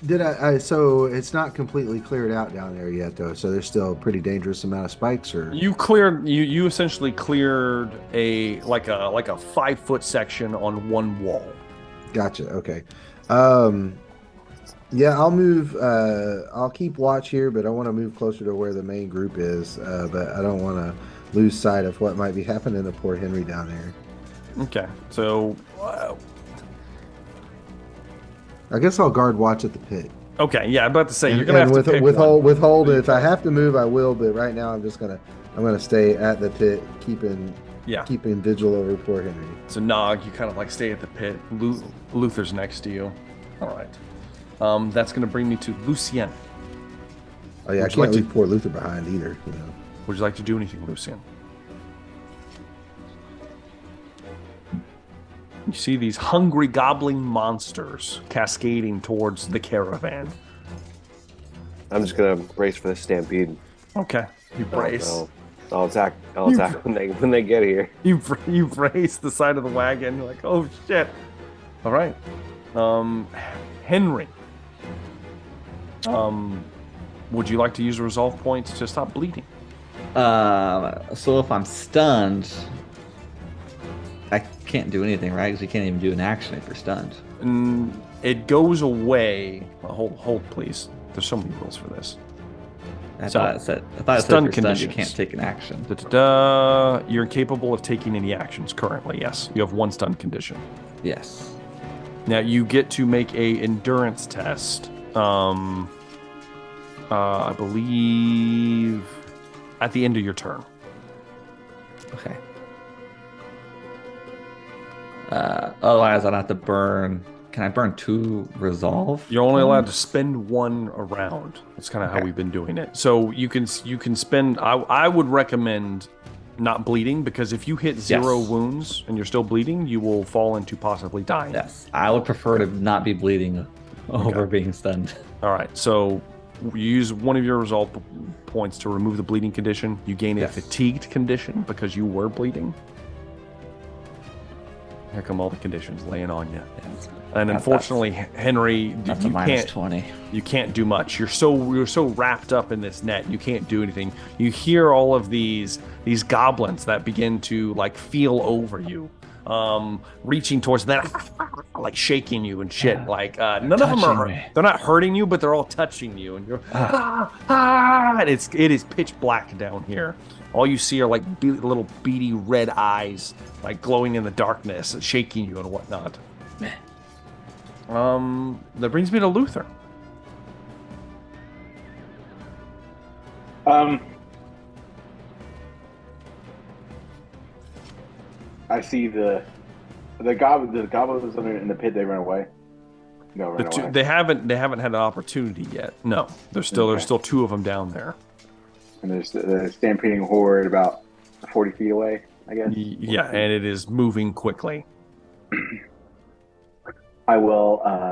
Did I? So it's not completely cleared out down there yet, though. So there's still a pretty dangerous amount of spikes, or you essentially cleared a 5-foot section on one wall. Gotcha. Okay. Yeah, I'll move. I'll keep watch here, but I want to move closer to where the main group is. But I don't want to lose sight of what might be happening to poor Henry down there. Okay, so I guess I'll guard watch at the pit. Okay, yeah, I'm about to say you're gonna have to pick withhold. If I have to move, I will. But right now, I'm gonna stay at the pit, keeping vigil over poor Henry. So Nog, you kind of like stay at the pit. Luther's next to you. All right, that's gonna bring me to Lucien. Oh yeah, I can't leave poor Luther behind either. You know. Would you like to do anything, Lucien? You see these hungry gobbling monsters cascading towards the caravan. I'm just gonna brace for the stampede. Okay, you brace. I'll attack when they get here. You brace the side of the wagon. You're like, oh shit! All right, Henry. Would you like to use a resolve point to stop bleeding? So if I'm stunned, I can't do anything, right? Because you can't even do an action if you're stunned. It goes away. Hold, please. There's so many rules for this. I thought it said if you're stunned, you can't take an action. You're incapable of taking any actions currently. Yes, you have one stun condition. Yes. Now you get to make a endurance test. I believe at the end of your turn. Okay. Otherwise, I'd have to burn. Can I burn 2 resolve? You're only allowed to spend 1 around. That's kind of how we've been doing it. So you can spend. I would recommend not bleeding, because if you hit 0 wounds and you're still bleeding, you will fall into possibly dying. Yes, I would prefer to not be bleeding over being stunned. All right, so you use one of your resolve points to remove the bleeding condition. You gain a fatigued condition because you were bleeding. Here come all the conditions laying on you. Yes. And unfortunately, Henry, you can't 20. You can't do much. You're so wrapped up in this net, you can't do anything. You hear all of these goblins that begin to like feel over you, reaching towards that, like shaking you and shit. Like none of them are. They're not hurting you, but they're all touching you, and you're and it is pitch black down here. All you see are like little beady red eyes, like glowing in the darkness, shaking you and whatnot. That brings me to Luther. I see the goblins in the pit. They run away. No, run away. They haven't had an opportunity yet. No, there's still 2 of them down there. And there's the stampeding horde about 40 feet away, I guess. Yeah, and it is moving quickly. I will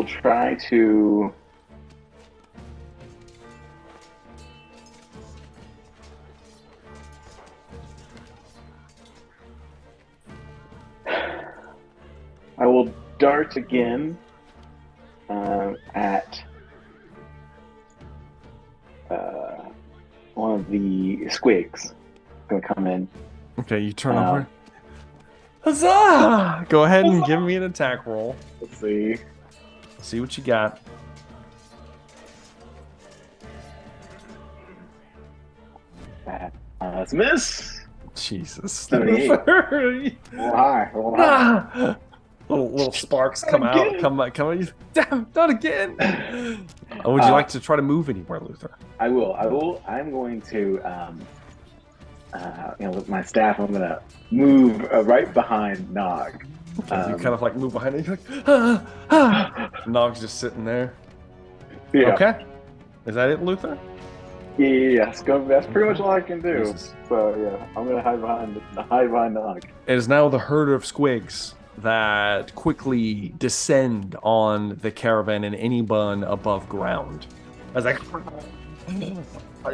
try to dart again at one of the squigs. Gonna come in. Okay, you turn over. Huzzah! Go ahead and give me an attack roll. Let's see. See what you got. Let's miss. Jesus. 78. Roll high. little sparks come out. Come out. Damn, not again. Would you like to try to move anywhere, Luther? I will. I'm going to, with my staff, I'm going to move right behind Nog. Okay, you kind of like move behind it. You're like, Nog's just sitting there. Yeah. Okay. Is that it, Luther? Yeah. That's pretty much all I can do. Jesus. So yeah, I'm going to hide behind Nog. It is now the herd of squigs that quickly descend on the caravan and anyone above ground. As like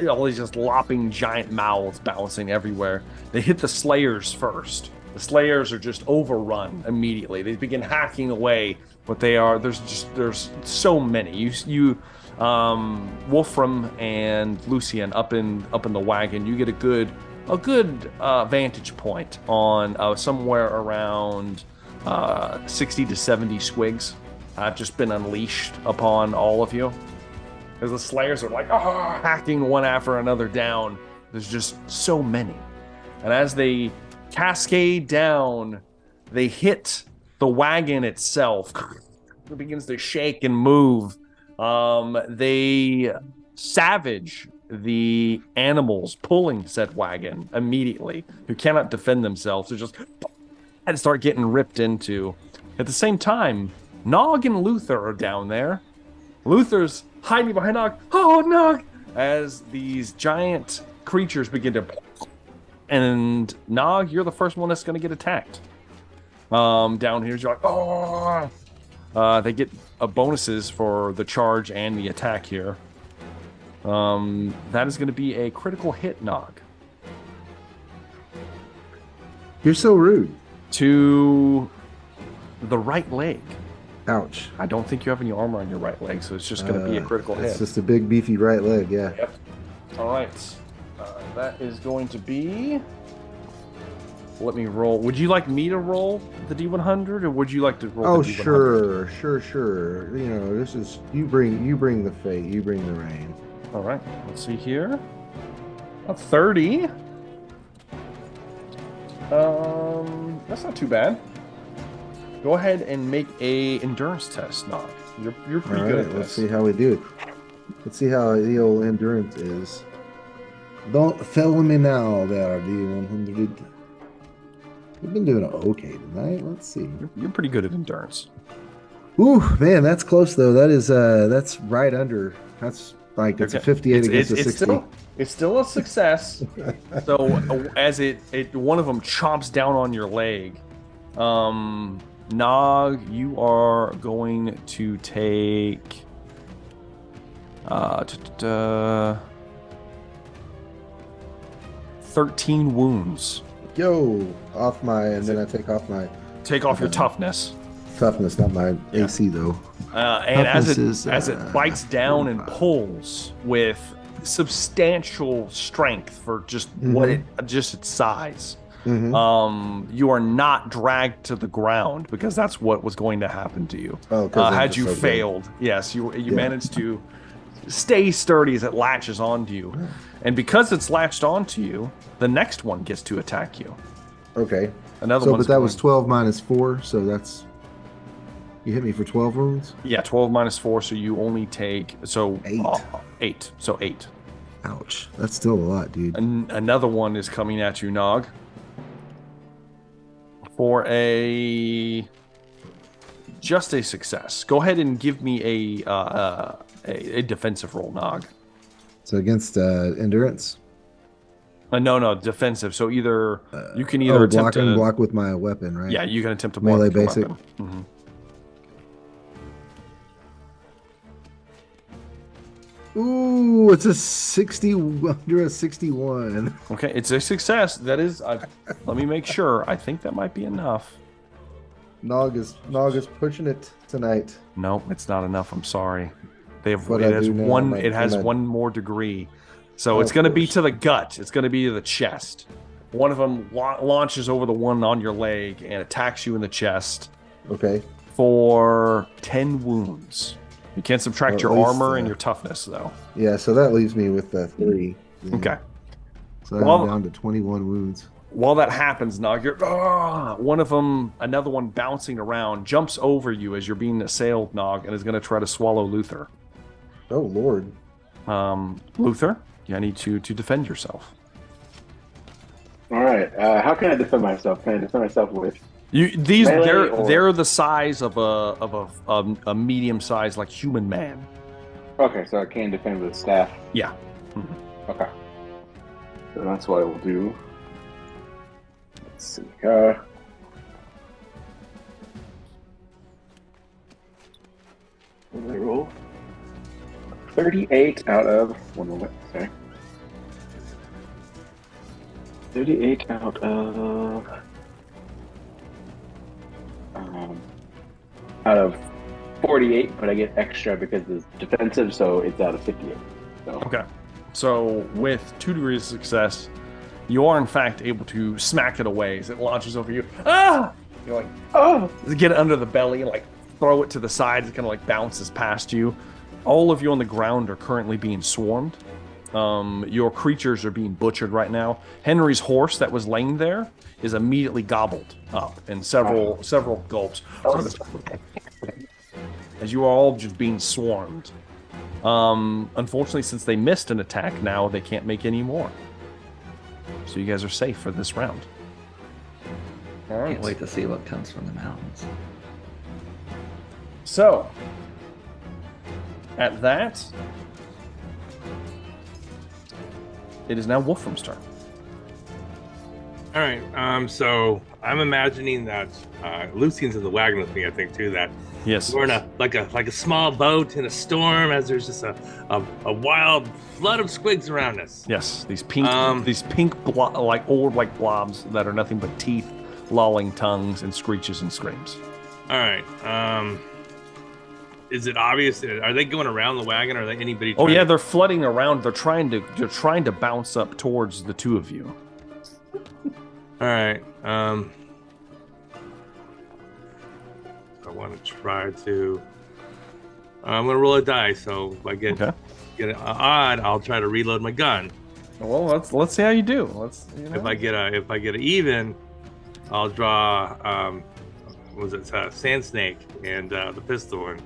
all these just lopping giant mouths bouncing everywhere. They hit the slayers first. The slayers are just overrun immediately. They begin hacking away, but there's so many. Wolfram and Lucian up in the wagon. You get a good vantage point on somewhere around 60 to 70 squigs have just been unleashed upon all of you. As the slayers are like hacking one after another down. There's just so many. And as they cascade down, they hit the wagon itself. It begins to shake and move. They savage the animals pulling said wagon immediately, who cannot defend themselves. They're just and start getting ripped into. At the same time, Nog and Luther are down there. Luther's hiding behind Nog. Oh, Nog! As these giant creatures begin to... And Nog, you're the first one that's going to get attacked. Down here, you're like, oh! They get bonuses for the charge and the attack here. That is going to be a critical hit, Nog. You're so rude. To the right leg. Ouch. I don't think you have any armor on your right leg, so it's just going to be a critical hit. It's just a big, beefy right leg, yeah. Yep. All right. That is going to be... Let me roll. Would you like me to roll the D100, or would you like to roll the D100? Sure. You know, this is... You bring the fate. You bring the rain. All right. Let's see here. A 30. That's not too bad. Go ahead and make a endurance test, Nog. You're pretty good at this. Let's see how we do. Let's see how the old endurance is. Don't fail me now, there, D100. We've been doing okay tonight. Let's see. You're pretty good at endurance. Ooh, man, that's close though. That's right under. That's like it's a 58 against a 60. It's still a success. So as one of them chomps down on your leg, Nog, you are going to take 13 wounds. Yo, then I take off my... Take off your toughness. Toughness, not my AC though. And as it bites down and pulls with substantial strength for just its size, you are not dragged to the ground, because that's what was going to happen to you. Had you failed. Good. Yes, you managed to stay sturdy as it latches onto you. And because it's latched onto you, the next one gets to attack you. Okay. But that was 12 minus 4, so that's... You hit me for 12 wounds? Yeah, 12 minus 4, so you only take... 8. 8. So 8. Ouch. That's still a lot, dude. Another one is coming at you, Nog. For just a success. Go ahead and give me a defensive roll, Nog. So against endurance? No, defensive. So either you can either attempt to block with my weapon, right? Yeah, you can attempt to block melee with your basic. weapon. Mm-hmm. Ooh, it's a 60 under a 61. Okay, it's a success. That is. Let me make sure. I think that might be enough. Nog is pushing it tonight. No, it's not enough. I'm sorry. It has one more degree, so it's going to be to the gut. It's going to be to the chest. One of them launches over the one on your leg and attacks you in the chest. Okay. For 10 wounds. You can't subtract your armor and your toughness, though. Yeah, so that leaves me with 3. Okay. So I'm down to 21 wounds. While that happens, Nog, one of them, another one bouncing around, jumps over you as you're being assailed, Nog, and is going to try to swallow Luther. Oh, Lord. Luther, I need you to defend yourself. All right. How can I defend myself? Can I defend myself with They're the size of a medium sized like human man. Okay, so I can defend with staff. Yeah. Okay. So that's what I will do. Let's see. What did I roll? 38 out of 1 moment. Sorry. 38 out of 48, but I get extra because it's defensive, so it's out of 58. So. Okay. So with 2 degrees of success, you are in fact able to smack it away as it launches over you. Ah! You're like, oh! Get it under the belly and like throw it to the side. It kind of like bounces past you. All of you on the ground are currently being swarmed. Your creatures are being butchered right now. Henry's horse that was laying there is immediately gobbled up in several gulps. As you are all just being swarmed. Unfortunately, since they missed an attack, now they can't make any more. So you guys are safe for this round. All right. Can't wait to see what comes from the mountains. So, at that, it is now Wolfram's turn. All right. So I'm imagining that Lucian's in the wagon with me. I think too that Yes. we're in a like a small boat in a storm as there's just a wild flood of squigs around us. Yes, these pink old blobs that are nothing but teeth, lolling tongues, and screeches and screams. All right. Is it obvious? Are they going around the wagon? Or are they anybody? Oh yeah, they're flooding around. They're trying to bounce up towards the two of you. All right. I want to try to. I'm gonna roll a die. So if I get an odd, I'll try to reload my gun. Well, let's see how you do. If I get an even, I'll draw. Was it Sand Snake and the pistol and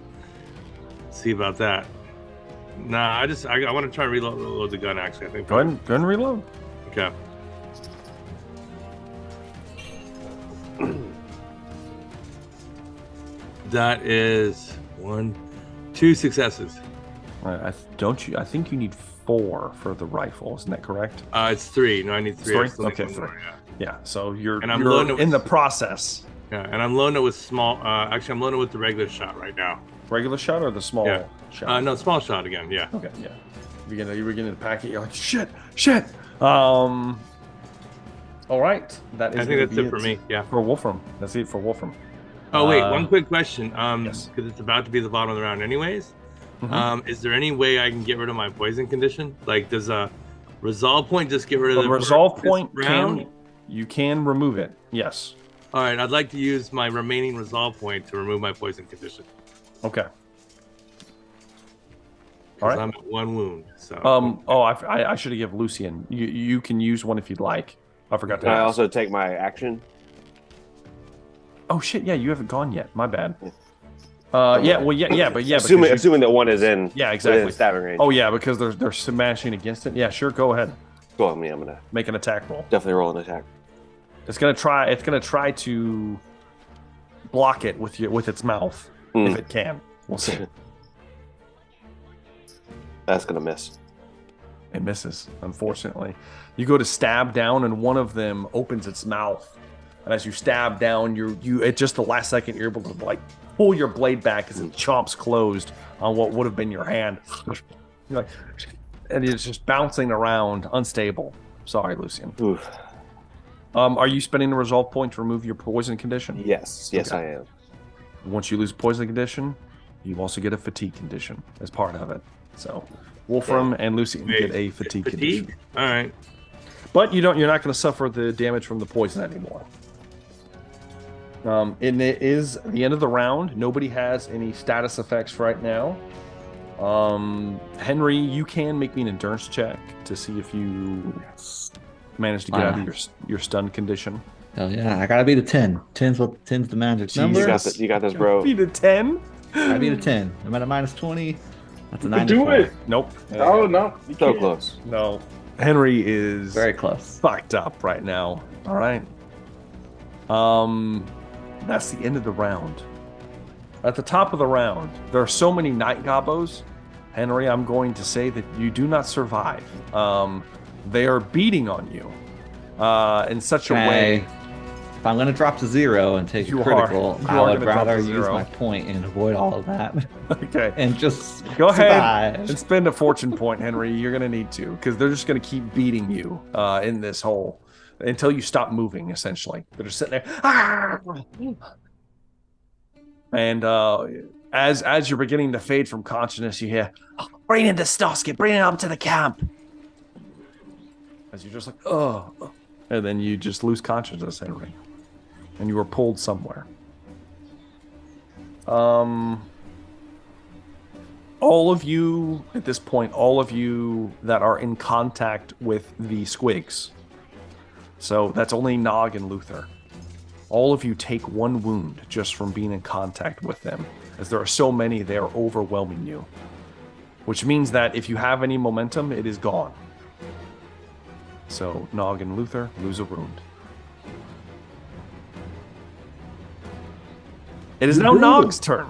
see about that. Nah, I want to try to reload the gun. Actually, I think. Go ahead and reload. Okay. That is 2 successes. I think you need 4 for the rifle. Isn't that correct? It's 3. No, I need 3. 3? Okay, 3. Yeah. So you're I'm in the process. Yeah, and I'm loading it with small. Actually, I'm loading it with the regular shot right now. Regular shot or the small shot? No, small shot again. Yeah. Okay. Yeah. You're beginning to pack it. You're like shit. All right. That is. I think that's it for me. Yeah. For Wolfram. That's it for Wolfram. Oh wait, one quick question. Yes. Because it's about to be the bottom of the round, anyways. Mhm. Is there any way I can get rid of my poison condition? Like, does a resolve point just get rid of The the resolve point round? you can remove it. Yes. All right, I'd like to use my remaining resolve point to remove my poison condition. Okay. All right. I'm at 1 wound. So. I should have given Lucian. You can use one if you'd like. I forgot to. Can I ask. also take my action? Oh shit! Yeah, you haven't gone yet. My bad. But Assuming that one is in. Yeah, exactly. Within stabbing range. Oh yeah, because they're smashing against it. Yeah, sure. Go ahead. Go on me. I'm gonna Make an attack roll. definitely roll an attack. It's gonna try to block it with its mouth if it can. We'll see. That's gonna miss. It misses, unfortunately. You go to stab down, and one of them opens its mouth. And as you stab down, you at just the last second, you're able to like pull your blade back as it chomps closed on what would have been your hand. You're like, and it's just bouncing around, unstable. Sorry, Lucian. Oof. Are you spending a resolve point to remove your poison condition? Yes, Okay. I am. Once you lose poison condition, you also get a fatigue condition as part of it. So Wolfram and Lucian get a fatigue condition. All right. But you're not going to suffer the damage from the poison anymore. And it is the end of the round. Nobody has any status effects right now. Henry, you can make me an endurance check to see if you manage to get out of your stun condition. Hell yeah, I gotta beat a 10. 10's the magic number. You got this, bro. Beat a 10? I beat a 10. I'm at a minus 20. That's a You can do 94. it. Nope. Oh no, you So can't. close. No. Henry is Very close. fucked up right now. All right. That's the end of the round. At the top of the round, there are so many night gobbos. Henry, I'm going to say that you do not survive. They are beating on you in such a way. If I'm gonna drop to 0 and take a You critical, are I would gonna drop rather to use 0. my point and avoid all of that. Okay. And just Go ahead survive. and spend a fortune point, Henry. You're going to need to, because they're just going to keep beating you in this hole until you stop moving, essentially. They're just sitting there. "Ah!" And as you're beginning to fade from consciousness, you hear, Bring in the Stosky, bring it up to the camp. as you're just like, oh. And then you just lose consciousness, Henry. And you were pulled somewhere. All of you, at this point, all of you that are in contact with the squigs. So that's only Nog and Luther. All of you take 1 wound just from being in contact with them. As there are so many, they are overwhelming you. Which means that if you have any momentum, it is gone. So Nog and Luther lose a wound. It is now Brutal. Nog's turn.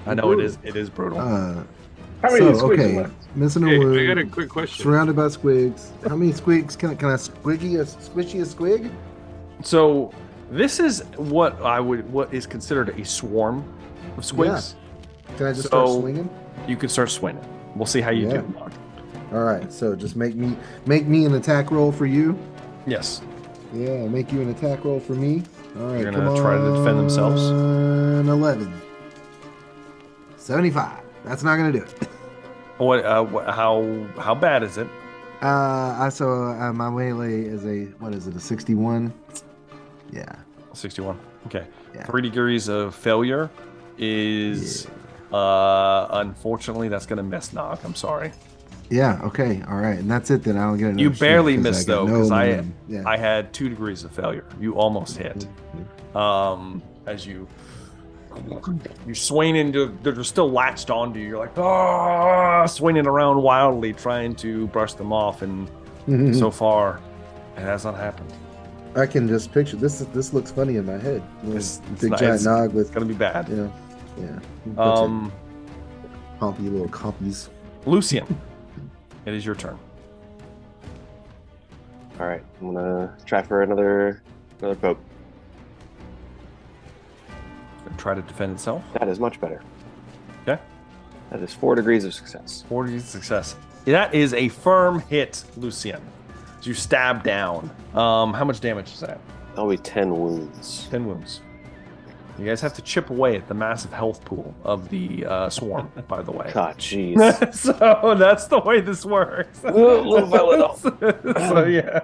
I know it is brutal. How many So, squigs okay, left? missing a Hey, wound. I got a quick question. Surrounded by squigs. How many squigs can I squishy a squig? So this is what is considered a swarm of squigs. Can I just So- start swinging? You can start swinging. We'll see how you Yeah. do, Nog. All right, so just make me an attack roll for you. Yes. Yeah, make you an attack roll for me. All right, You're gonna come try to defend themselves? on, 11. 75. That's not gonna do it. How bad is it? My melee is a 61? Yeah. 61. Okay. Yeah. 3 degrees of failure is unfortunately that's gonna miss Nog. I'm sorry. Yeah. Okay. All right, and that's it then. I don't get another You barely shoot 'cause missed I got though, no because momentum. Yeah. I had 2 degrees of failure. You almost hit. As you're swinging they're still latched onto you. You're like, swinging around wildly, trying to brush them off, and so far, it has not happened. I can just picture this. This looks funny in my head. It's Big not- giant it's nog with gonna be bad. yeah. Compy little compies. Lucian, it is your turn. All right, I'm gonna try for another poke. Try to defend itself. That is much better. Okay. That is 4 degrees of success. 4 degrees of success. That is a firm hit, Lucian. As you stab down. How much damage is that? That'll be 10 wounds. 10 wounds. You guys have to chip away at the massive health pool of the swarm, by the way. God, jeez. So that's the way this works. Little by little. So yeah.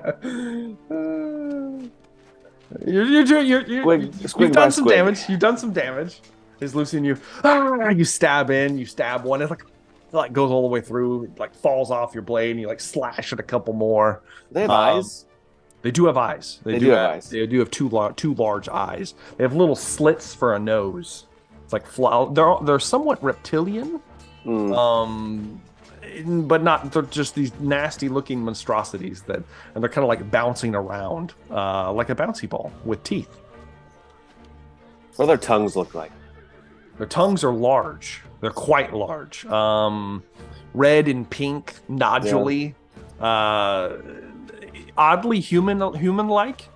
Squig You've by done some squig. damage. You've done some damage. Is Lucian, you stab in, you stab one, it like goes all the way through, it like falls off your blade, and you like slash it a couple more. They have eyes. They do have eyes. They do have eyes. They do have two large eyes. They have little slits for a nose. It's like they're somewhat reptilian, but not. They're just these nasty looking monstrosities and they're kind of like bouncing around like a bouncy ball with teeth. What do their tongues look like? Their tongues are large. They're quite large. Red and pink, noduly. Oddly human-like,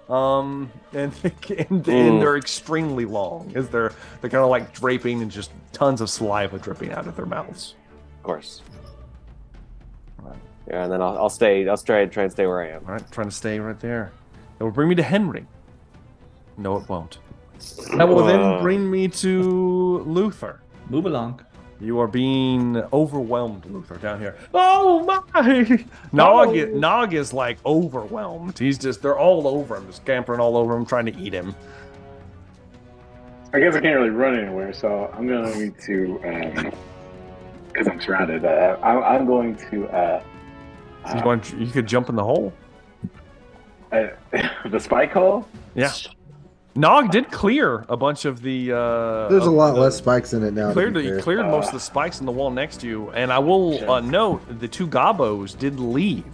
and they're extremely long, as they're kind of like draping and just tons of saliva dripping out of their mouths. Of course. Yeah, and then I'll try and stay where I am. All right, trying to stay right there. That will bring me to Henry. No, it won't. That will then bring me to Luther. Move along. You are being overwhelmed, Luther, down here. Oh my! Nog is like overwhelmed. They're all over him, just scampering all over him, trying to eat him. I guess I can't really run anywhere, so I'm going to, because I'm surrounded. I'm going to. You could jump in the hole. The spike hole? Yeah. Nog did clear a bunch of the. There's a lot less spikes in it now. He cleared most of the spikes in the wall next to you, and I will note the two Gobbos did leave.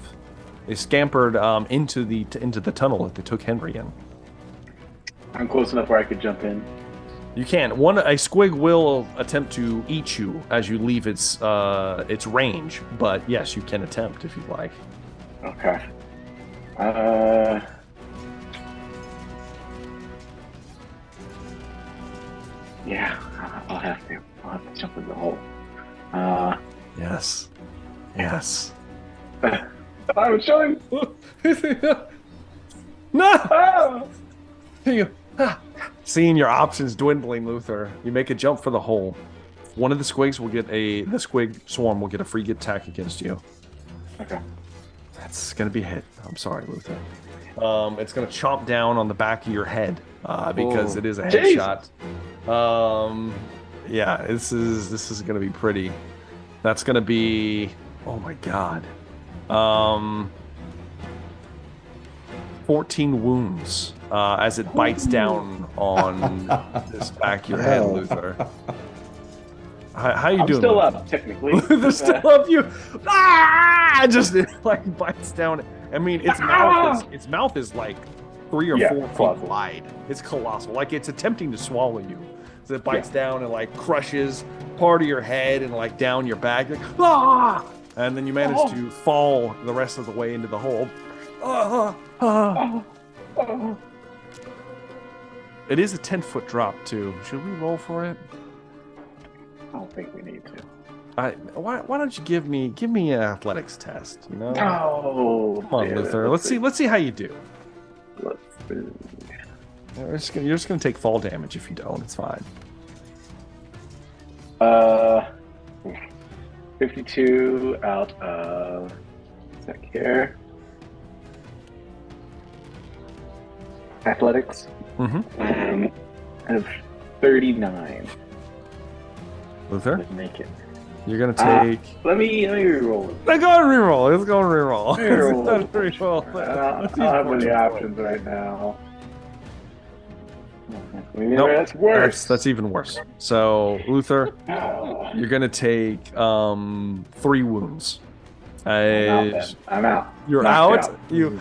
They scampered into the tunnel that they took Henry in. I'm close enough where I could jump in. You can. A squig will attempt to eat you as you leave its range, but yes, you can attempt if you'd like. Okay. Yeah, I'll have to jump in the hole. Yes. I was showing. No. Seeing your options dwindling, Luther, you make a jump for the hole. One of the squigs will get the squig swarm will get a free attack against you. Okay. That's gonna be a hit. I'm sorry, Luther. It's gonna chomp down on the back of your head because it is a headshot. Yeah, this is gonna be pretty. That's gonna be. Oh my god. 14 wounds as it bites down on this back of your head, Luther. How you I'm doing? still Luther? up, technically. They're still up. You just it, like bites down. I mean, its mouth is like 3 or 4 feet wide. It's colossal. Like it's attempting to swallow you. So it bites down and like crushes part of your head and like down your back. Like, and then you manage to fall the rest of the way into the hole. It is a 10-foot drop too. Should we roll for it? I don't think we need to. Why don't you give me an athletics test? You know? Oh, come on, Luther. Let's see how you do. Let's see. You're just gonna take fall damage if you don't. It's fine. 52 out of sec here. Athletics. Mm-hmm. Out of 39. Luther, Let's make it. you're gonna take. Let me reroll it. Let's go and reroll. Let's go and reroll. I don't have many options right now. Nope. That's worse. That's even worse. So Luther, you're gonna take 3 wounds. I'm out. You're Knocked out. You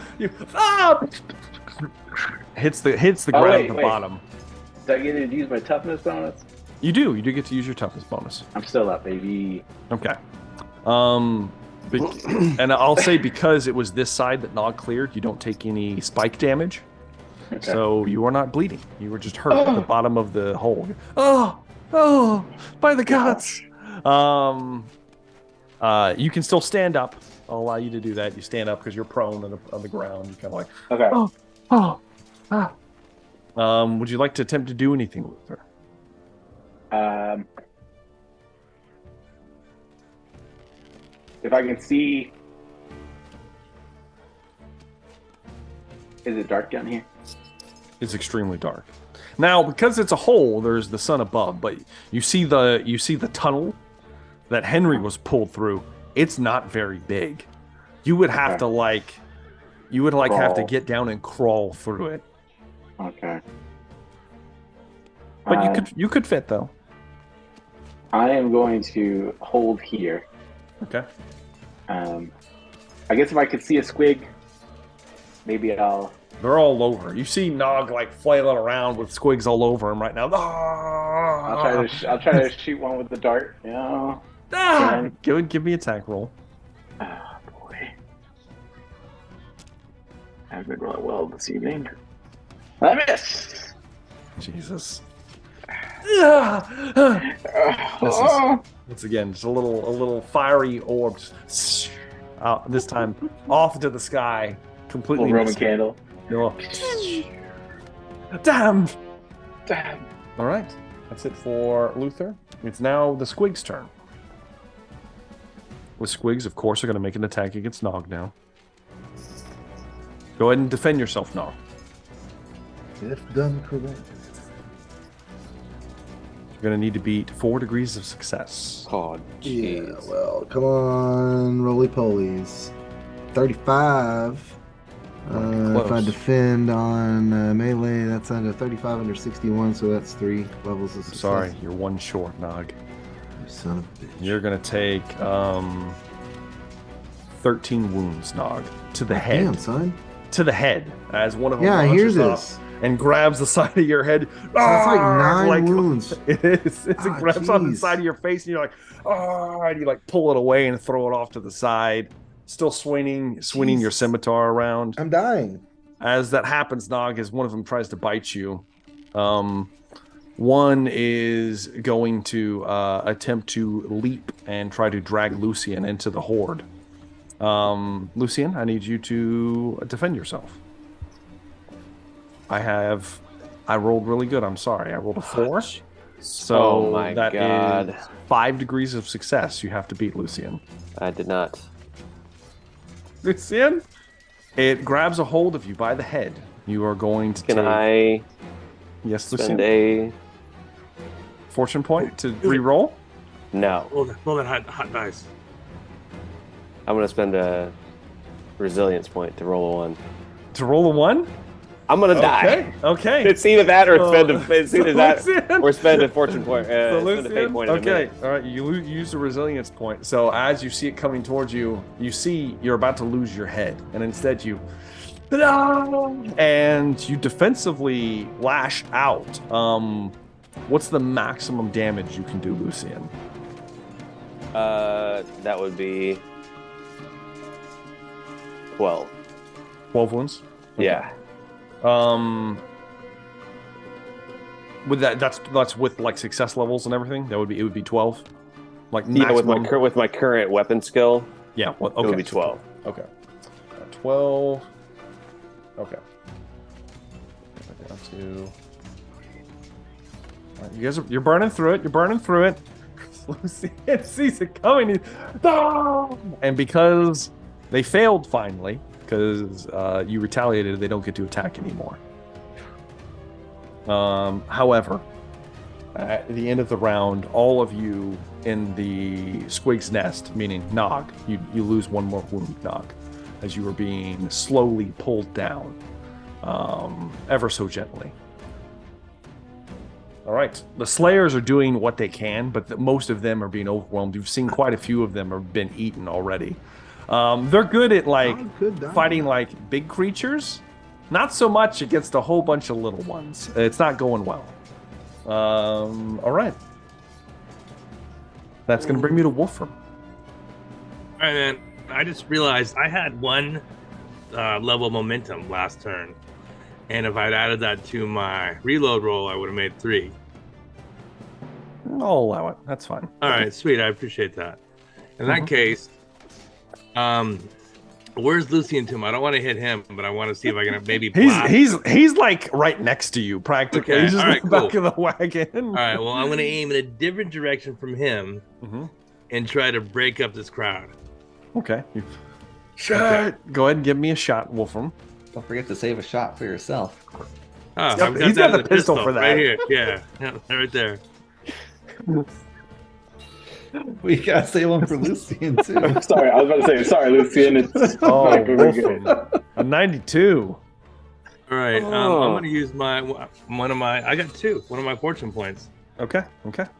hits the ground at the bottom. Do I get to use my toughness bonus? You do get to use your toughness bonus. I'm still up, baby. Okay. And I'll say because it was this side that Nog cleared, you don't take any spike damage. Okay. So you are not bleeding. You were just hurt at the bottom of the hole. Oh, by the gods. You can still stand up. I'll allow you to do that. You stand up because you're prone on the ground. You kind of like, okay. Would you like to attempt to do anything, Luther? If I can see, is it dark down here? It's extremely dark. Now, because it's a hole, there's the sun above, but you see the tunnel that Henry was pulled through. It's not very big. You would have to have to get down and crawl through it. Okay. But you could fit though. I am going to hold here. Okay. I guess if I could see a squig, maybe I'll. They're all over. You see Nog like flailing around with squigs all over him right now. I'll try to shoot one with the dart. You know. Give me attack roll. Oh boy. I've been rolling well this evening. I miss. Jesus. Oh. Once again, just a little fiery orb. This time off into the sky, completely. Roman candle. Damn. Damn. All right, that's it for Luther. It's now the squig's turn. The squigs, of course, are going to make an attack against Nog now. Go ahead and defend yourself, Nog. If done correct. You're going to need to beat 4 degrees of success. Oh, jeez. Yeah, well, come on, roly polies. 35. If I defend on melee, that's under 35 under 61, so that's 3 levels of success. Sorry, you're 1 short, Nog. You son of a bitch. You're gonna take 13 wounds, Nog, to the head. Damn, son. To the head, as one of them Yeah, I hear launches up this. and grabs the side of your head. So that's like 9 wounds. It is. It grabs on the jeez. side of your face, and you're like, oh, and you like pull it away and throw it off to the side, still swinging your Jesus. scimitar around. I'm dying. As that happens, Nog, as one of them tries to bite you, one is going to attempt to leap and try to drag Lucian into the horde. Lucian, I need you to defend yourself. I rolled really good. I'm sorry. I rolled a 4. So Oh my that God. is 5 degrees of success you have to beat, Lucian. I did not. Lucian, it grabs a hold of you by the head. You are going to Can I Yes, Lucian. spend a... Fortune point to re-roll? No. Roll that hot dice. I'm going to spend a resilience point to roll a 1. To roll a 1? I'm going to die. Okay. It's either that or spend Lucian. a fortune point. Spend a fate point in a Okay, minute. all right. You use the resilience point. So as you see it coming towards you, you see you're about to lose your head, and instead you, and you defensively lash out. What's the maximum damage you can do, Lucian? That would be 12. 12 wounds. Yeah. With that's with like success levels and everything. It would be 12. Like Yeah, maximum. with my current weapon skill, Yeah. Well, okay. it would be 12. Okay. 12. Okay. Down to... All right, you guys you're burning through it. You're burning through it. Lucian sees it coming. And because they failed finally, because you retaliated, they don't get to attack anymore. However, at the end of the round, all of you in the Squig's Nest, meaning Nog, you lose 1 more wound, Nog, as you were being slowly pulled down, ever so gently. All right, the Slayers are doing what they can, but most of them are being overwhelmed. You've seen quite a few of them have been eaten already. They're good at fighting like big creatures, not so much against a whole bunch of little ones. It's not going well. All right, that's gonna bring me to Wolfram. All right, man. I just realized I had 1 level of momentum last turn, and if I'd added that to my reload roll, I would have made 3. I'll allow it. That's fine. All right, sweet. I appreciate that. In that case, where's Lucian Tomb? I don't want to hit him, but I want to see if I can maybe blast. He's like right next to you, practically. Okay, He's just all in right, the back cool. of the wagon. All right, well, I'm going to aim in a different direction from him and try to break up this crowd. Okay. Shot. Go ahead and give me a shot, Wolfram. Don't forget to save a shot for yourself. Oh, I've He's got that the as a pistol for that. right here. Yeah, right there. We gotta save one for Lucian too. Sorry, I was about to say, sorry, Lucian. It's Oh, not gonna be good. Wolfram. A 92. All right, I'm Oh. going to use I got 2, one of my fortune points. Okay.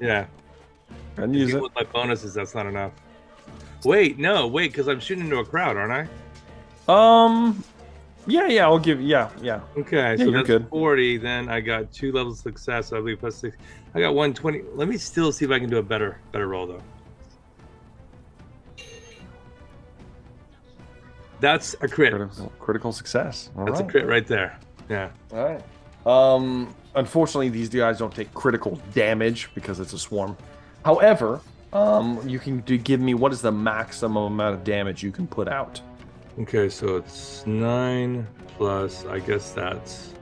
Yeah. And use Even it. with my bonuses, that's not enough. Wait, because I'm shooting into a crowd, aren't I? Yeah, I'll give yeah. Okay, so you're that's good. 40. Then I got 2 levels of success. So I believe plus 6. I got 120. Let me still see if I can do a better roll though. That's a crit. Critical success. All That's right. a crit right there. Yeah. All right. Unfortunately, these guys don't take critical damage because it's a swarm. However, you can give me what is the maximum amount of damage you can put out. Okay, so it's 9 plus. I guess that's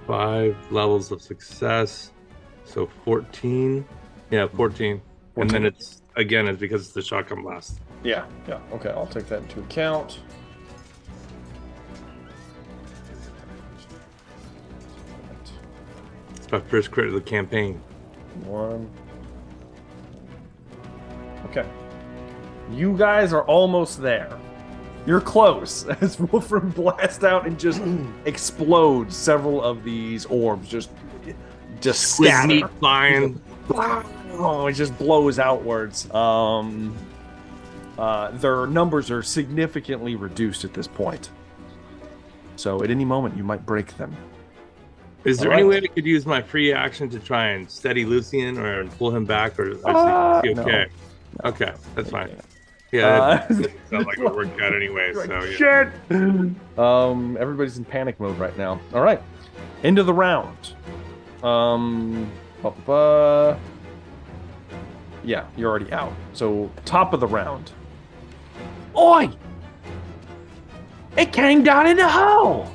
5 levels of success. So 14. Yeah, 14. And then it's because it's the shotgun blast. Yeah. Okay, I'll take that into account. It's my first crit of the campaign. 1. Okay. You guys are almost there. You're close as Wolfram blasts out and just explodes several of these orbs. Just Squid scatter. meat flying. Oh, it just blows outwards. Their numbers are significantly reduced at this point. So at any moment, you might break them. Is there any way I could use my free action to try and steady Lucian or pull him back, or is he okay? No. Okay, that's fine. Yeah, that sounds like it worked out anyway. Like, So yeah. shit. Everybody's in panic mode right now. All right, end of the round. Yeah, you're already out. So top of the round. Oi! It came down in the hole!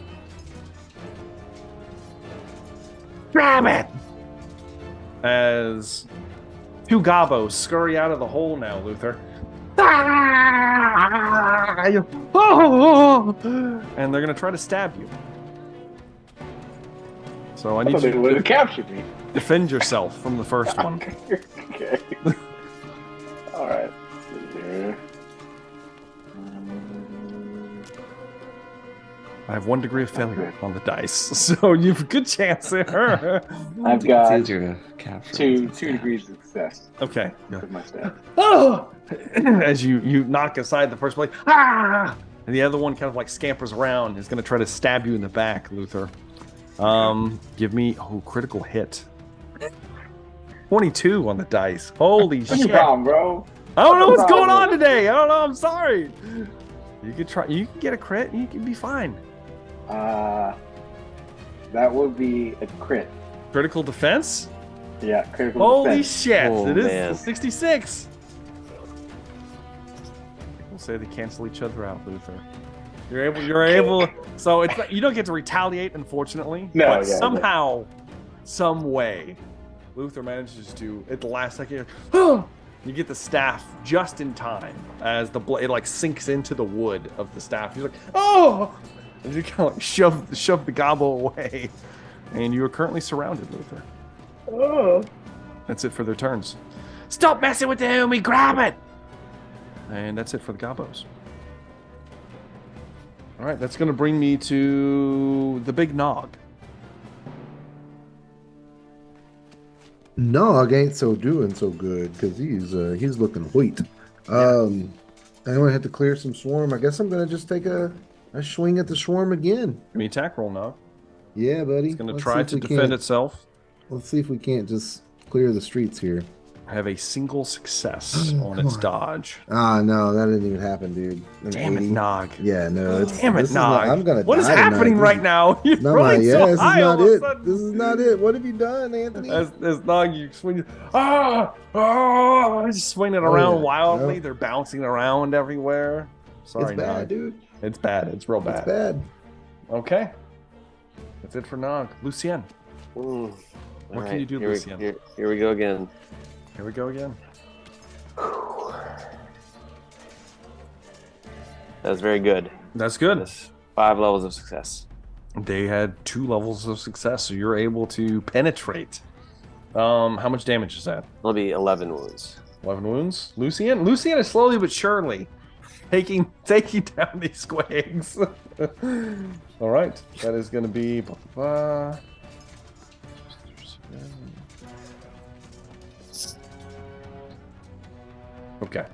Grab it! As two Gobbos scurry out of the hole now, Luther. And they're gonna try to stab you. So I need they you would to have captured me. defend yourself from the first one. Okay. All right. Let's see here. I have 1 degree of failure on the dice, so you have a good chance there. I've It's got easier to capture. two degrees of success Okay. with my staff. Oh! As you knock aside the first blade, and the other one kind of like scampers around, is going to try to stab you in the back, Luther. Give me critical hit. 22 on the dice. Holy What's shit! your problem, bro? I don't know What's what's the going on problem? today. I don't know. I'm sorry. You could try. You can get a crit. You can be fine. That would be a crit. Critical defense. Yeah, critical Holy defense. shit! Oh, It is man. 66. We'll say they cancel each other out, Luther. You're able. So it's not, you don't get to retaliate, unfortunately. No, but yeah, somehow, some way, Luther manages to at the last second. You get the staff just in time as the blade like sinks into the wood of the staff. You're like, oh! And you kind of like shove the gobble away, and you are currently surrounded, Luther. Oh. That's it for their turns. Stop messing with the homie, grab it! And that's it for the Gobbos. All right, that's going to bring me to the big Nog. Nog ain't doing so good because he's looking wheat. I'm gonna have to clear some swarm. I guess I'm gonna just take a swing at the swarm again. Give me attack roll, Nog. Yeah, buddy. It's going to Let's try see if to we defend can't- itself. Let's see if we can't just clear the streets here. Have a single success Oh, on come its on. dodge. Ah, no, that didn't even happen, dude. An Damn it, 80. Nog. Yeah, no. Damn it, this is not- Nog. I'm gonna. What is die tonight. happening This right is- now? You're No, running yeah, so this is high not all of a it. sudden. This is not it. What have you done, Anthony? As Nog, you swing, just swing it around yeah. wildly. Yep. They're bouncing around everywhere. Sorry, it's bad, Nog. dude. It's bad. It's real bad. It's bad. Okay. That's it for Nog. Lucien. What can you do, Lucien? Here we go again. Here we go again. That was very good. That's good. That's 5 levels of success. They had 2 levels of success, so you're able to penetrate. How much damage is that? It'll be 11 wounds. 11 wounds. Lucien is slowly but surely taking down these squigs. All right, that is going to be. Okay.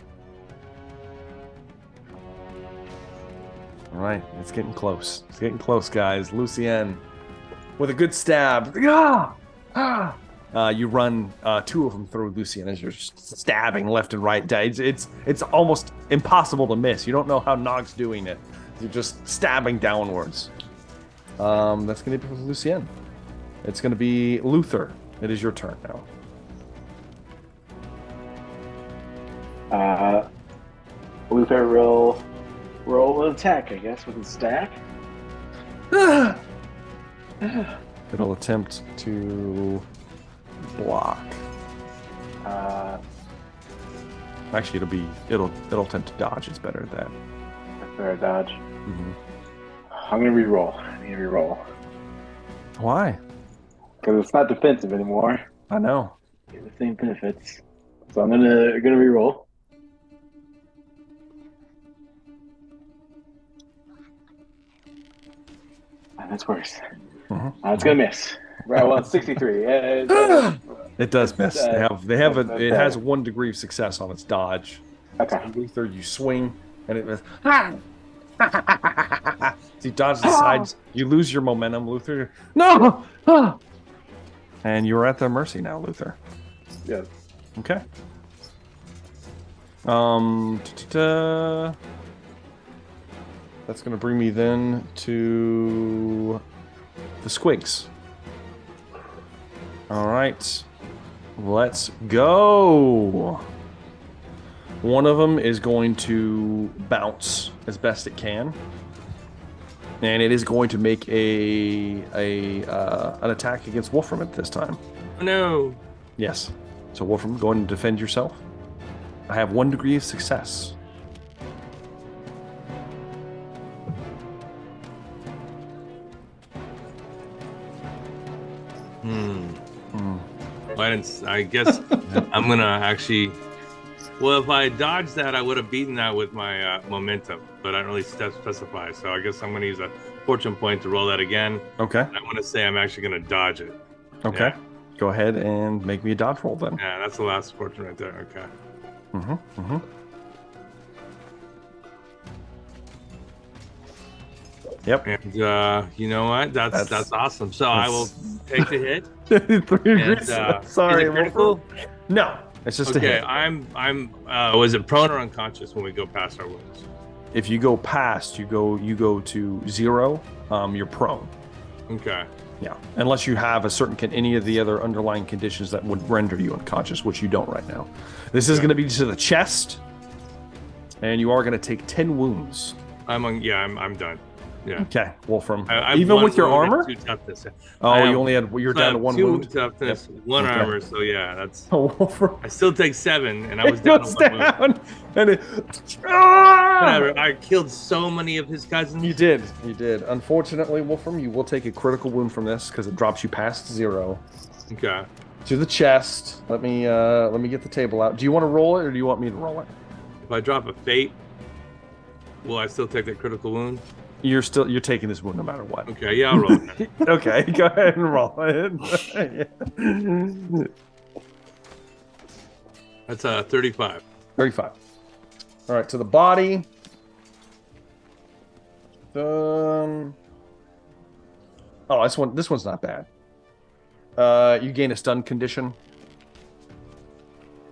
All right, it's getting close. It's getting close, guys. Lucien with a good stab. You run 2 of them through Lucien as you're stabbing left and right. It's almost impossible to miss. You don't know how Nog's doing it. You're just stabbing downwards. That's going to be for Lucien. It's going to be Luther. It is your turn now. Luther roll an attack, I guess, with his staff. It'll attempt to block. Actually, it'll attempt to dodge. It's better at that. Fair dodge. Mm-hmm. I'm gonna re-roll. I need to re-roll Why? because it's not defensive anymore. I know. Get the same benefits. So I'm gonna re-roll. That's worse. Mhm. It's gonna miss. Right. Well, it's 63. It does miss. It has 1 degree of success on its dodge. Okay. So Luther, you swing and it misses. So you dodge the sides. You lose your momentum, Luther. No. And you're at their mercy now, Luther. Yeah. Okay. That's going to bring me then to the squigs. All right. Let's go. One of them is going to bounce as best it can. And it is going to make an attack against Wolfram at this time. Oh, no. Yes. So Wolfram, go ahead and defend yourself. I have 1 degree of success. Well, I guess I'm gonna actually. Well, if I dodged that, I would have beaten that with my momentum, but I don't really specify. So I guess I'm gonna use a fortune point to roll that again. Okay. And I want to say I'm actually gonna dodge it. Okay. Yeah. Go ahead and make me a dodge roll then. Yeah, that's the last fortune right there. Okay. Yep. And you know what? That's awesome. So I will take the hit. 3 degrees. Sorry, is it critical? Wolfram. No, it's just a Okay, hit. I'm was it prone or unconscious when we go past our wounds? If you go past, you go to 0. You're prone. Okay. Yeah, unless you have any of the other underlying conditions that would render you unconscious, which you don't right now. This is going to be to the chest, and you are going to take 10 wounds. I'm done. Yeah. Okay, Wolfram. I Even with your armor? Two toughness. Oh, you're down to 1 two wound. toughness, Yep. 1 Okay. armor. So yeah, that's. Oh, Wolfram. I still take 7, and I was It down goes to 1 wound. down, and it. Ah! Whatever. I killed so many of his cousins. You did. Unfortunately, Wolfram, you will take a critical wound from this because it drops you past 0 Okay. to the chest. Let me get the table out. Do you want to roll it or do you want me to roll it? If I drop a fate, will I still take that critical wound? You're taking this wound no matter what. Okay. Yeah, I'll roll it. Okay, go ahead and roll it. That's 35. 35. All right, to the body. Oh, this one's not bad. You gain a stun condition,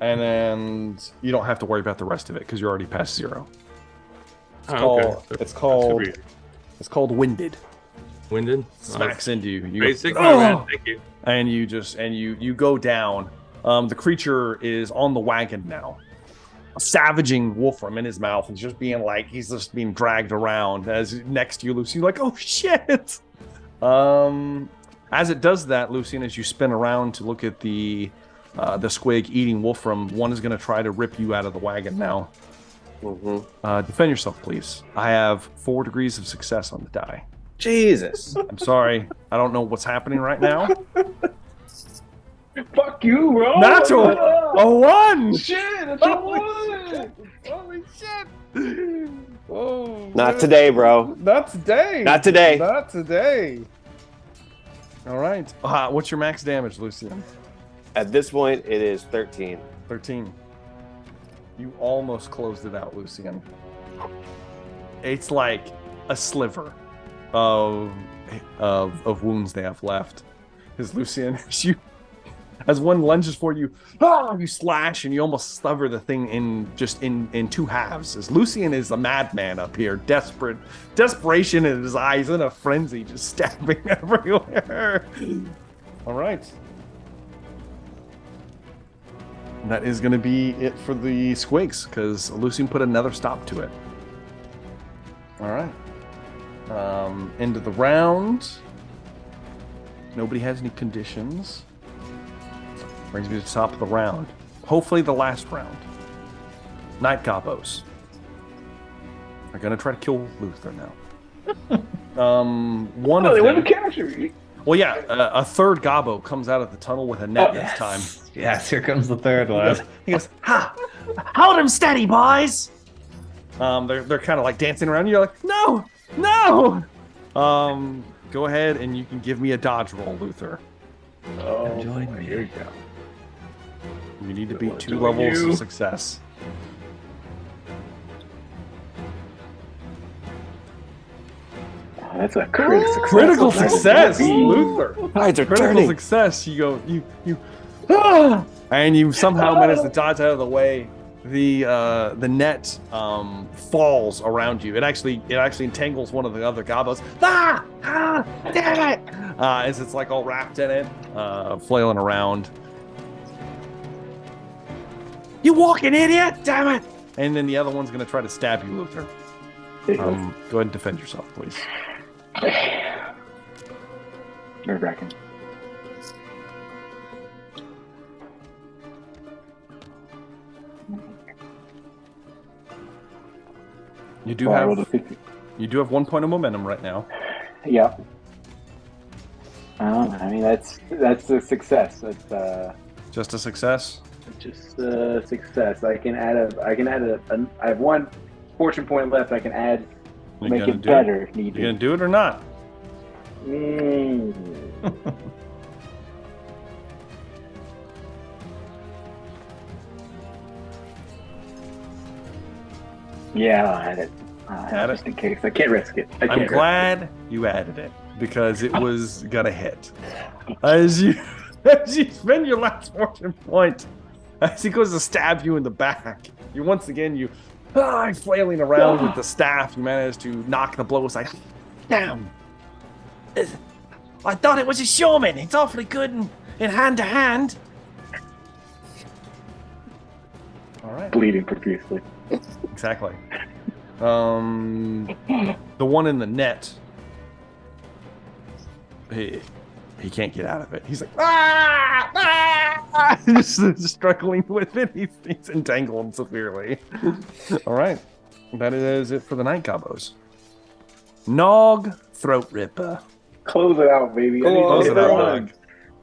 and then you don't have to worry about the rest of it because you're already past 0. It's called winded. Winded. Smacks into you. Basic. Oh! Thank you. And you go down. The creature is on the wagon now, savaging Wolfram in his mouth and just being like, he's just being dragged around as next to you, Lucy. You're like, oh shit. As it does that, Lucian, as you spin around to look at the squig eating Wolfram, one is going to try to rip you out of the wagon now. Defend yourself, please. I have 4 degrees of success on the die. Jesus. I'm sorry. I don't know what's happening right now. Fuck you, bro. Natural. A 1. Shit, it's a 1. Holy shit. Oh, Not today, bro. Not today. Not today. Not today. All right. What's your max damage, Lucian? At this point, it is 13. 13. You almost closed it out, Lucian. It's like a sliver of wounds they have left. Because Lucian, as one lunges for you, you slash and you almost sever the thing in 2 halves. As Lucian is a madman up here, desperation in his eyes, in a frenzy, just stabbing everywhere. All right. And that is going to be it for the squigs, because Lucian put another stop to it. All right. End of the round. Nobody has any conditions. Brings me to the top of the round. Hopefully the last round. Night Gobbos are going to try to kill Luther now. One of They want them... to capture me. Well, yeah, a third Gobbo comes out of the tunnel with a net this time. Yes, here comes the third one. He goes, Ha! Hold him steady, boys! they're kind of like dancing around. You're like, no! Go ahead and you can give me a dodge roll, Luther. Oh, Join boy, me. here we go. You need to beat What 2 do levels you? of success. Oh, that's a critical success. Critical That's success, heavy. Luther. Tides are Critical turning. success. You go, and you somehow manage to dodge out of the way. The net falls around you. It actually entangles one of the other Gobblas. Damn it! As it's like all wrapped in it, flailing around. You walking idiot! Damn it! And then the other one's gonna try to stab you, Luther. Go ahead and defend yourself, please. Nerve-wracking. You do So I have rolled a 50. 1 point of momentum right now. Yeah. I mean, that's a success. That's Just a success. just a success. I have 1 fortune point left. I can add, You make gonna it do better if You needed. gonna do it or not? Mm. Yeah, I'll add it. Add it. Just in case. I can't risk it. I'm glad you added it because it was gonna hit. As you spend your last fortune point, as he goes to stab you in the back, you once again flailing around with the staff. You manage to knock the blow aside. Damn. I thought it was a showman. It's awfully good in hand to hand. All right. Bleeding profusely. Exactly. The one in the net. He can't get out of it. He's like, just struggling with it. He's entangled severely. All right. That is it for the night Gobbos. Nog Throat Ripper. Close it out, baby. Close it out, Nog.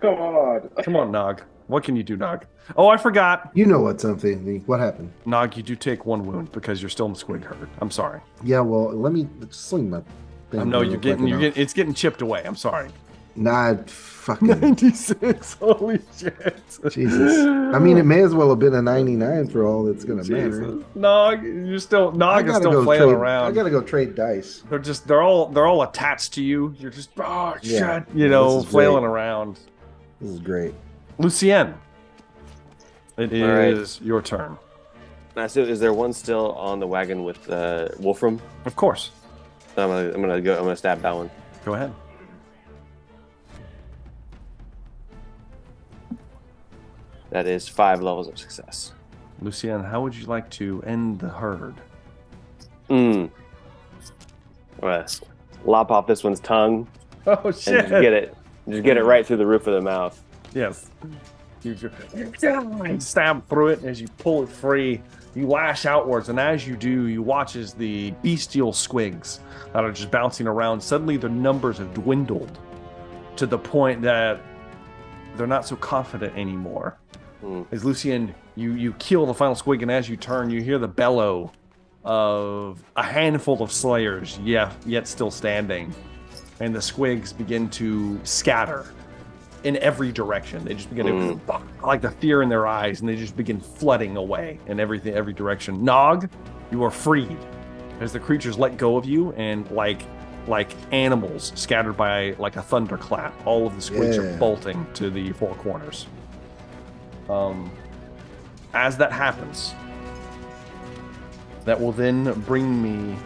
Come on. Come on, Nog. What can you do, Nog? Oh, I forgot. You know what's something. What happened? Nog, you do take 1 wound because you're still in the squig herd. I'm sorry. Yeah, well, let me sling my thing. I know real quick and I'll- it's getting chipped away. I'm sorry. Nah, fucking 96. Holy shit. Jesus. I mean, it may as well have been a 99 for all that's gonna matter. Nog, Nog is still flailing trade, around. I gotta go trade dice. They're all attached to you. You're just Yeah. shit, This is flailing great. around. This is great. Lucien, it All right. is your turn. Is there one still on the wagon with Wolfram? Of course. I'm gonna stab that one. Go ahead. That is 5 levels of success. Lucien, how would you like to end the herd? I'm gonna lop off this one's tongue Oh and shit! just get it right through the roof of the mouth. Yes. You stab through it as you pull it free. You lash outwards, and as you do, you watch as the bestial squigs that are just bouncing around. Suddenly, their numbers have dwindled to the point that they're not so confident anymore. As Lucien, you kill the final squig, and as you turn, you hear the bellow of a handful of slayers, yet still standing, and the squigs begin to scatter in every direction. They just begin to, like the fear in their eyes, and they just begin flooding away in every direction. Nog, you are freed as the creatures let go of you, and like animals scattered by like a thunderclap, all of the squigs are bolting to the 4 corners. As that happens, that will then bring me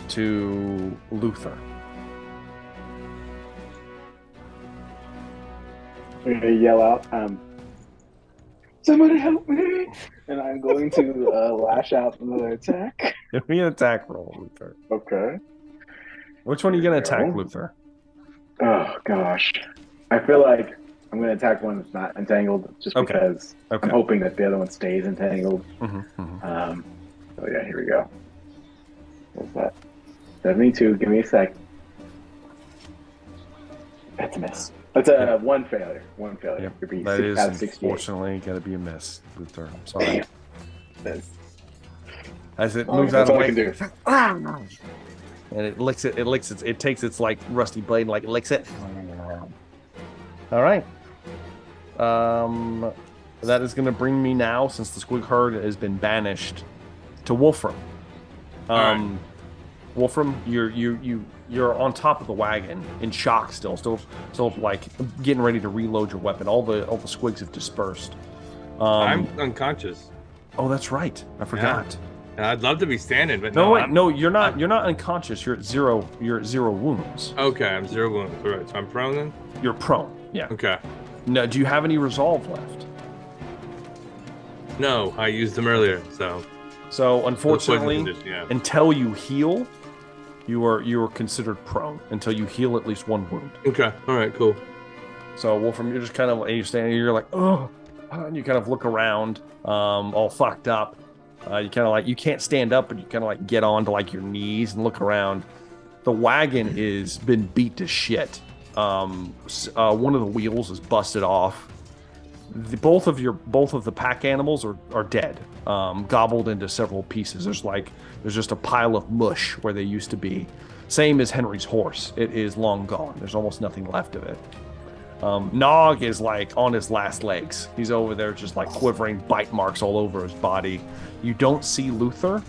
to Luther. I'm gonna yell out, somebody help me! And I'm going to lash out another attack. Give me an attack roll, Luther. Okay. Which one are you going to There we attack, go. Luther? Oh gosh. I feel like I'm gonna attack one that's not entangled just Okay. because Okay. I'm hoping that the other one stays entangled. Mm-hmm. So yeah, here we go. What's that? 72, give me a sec. That's a miss. That's a one failure. One failure. Yep. It'd be That 6 is out of 68. unfortunately going to be a miss, Luther. I'm sorry. That's As it all moves right, out that's of all I the can way, do. and it licks it. It takes its like rusty blade and like licks it. All right. That is going to bring me now, since the squig herd has been banished, to Wolfram. Right. Wolfram, you're on top of the wagon in shock still like getting ready to reload your weapon. All the squigs have dispersed. I'm unconscious. Oh, that's right. I forgot. Yeah. I'd love to be standing, but No, you're not. You're not unconscious. You're at zero. You're at 0 wounds. Okay, I'm 0 wounds. All right, so I'm prone then. You're prone. Yeah. Okay. No, do you have any resolve left? No, I used them earlier, so. So unfortunately, Yeah. until you heal, you are considered prone until you heal at least 1 wound. Okay. All right. Cool. So Wolfram, you're just kind of you're standing. You're like, oh, and you kind of look around, all fucked up. You kind of like you can't stand up, but you kind of like get onto like your knees and look around. The wagon is been beat to shit. One of the wheels is busted off. Both of the pack animals are dead, gobbled into several pieces. There's just a pile of mush where they used to be. Same as Henry's horse. It is long gone. There's almost nothing left of it. Nog is like on his last legs. He's over there just like quivering, bite marks all over his body. You don't see Luther,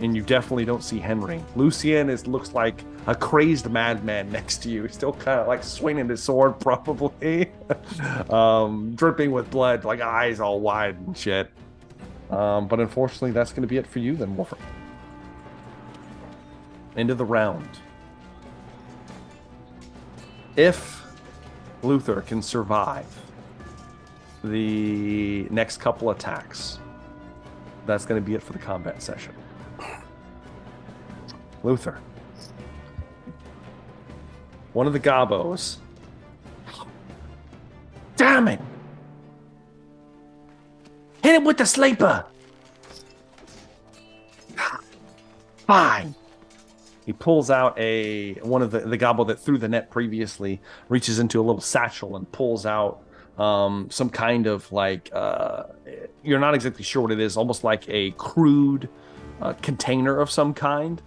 and you definitely don't see Henry. Lucien looks like a crazed madman next to you. He's still kind of like swinging his sword, probably, dripping with blood, like eyes all wide and shit. But unfortunately, that's going to be it for you then, Wolfram. End of the round. If Luther can survive the next couple attacks, that's going to be it for the combat session. Luther. One of the Gobbos. Damn it! Hit him with the sleeper! Fine. He pulls out one of the Gobbo that threw the net previously, reaches into a little satchel and pulls out some kind of like, you're not exactly sure what it is, almost like a crude container of some kind.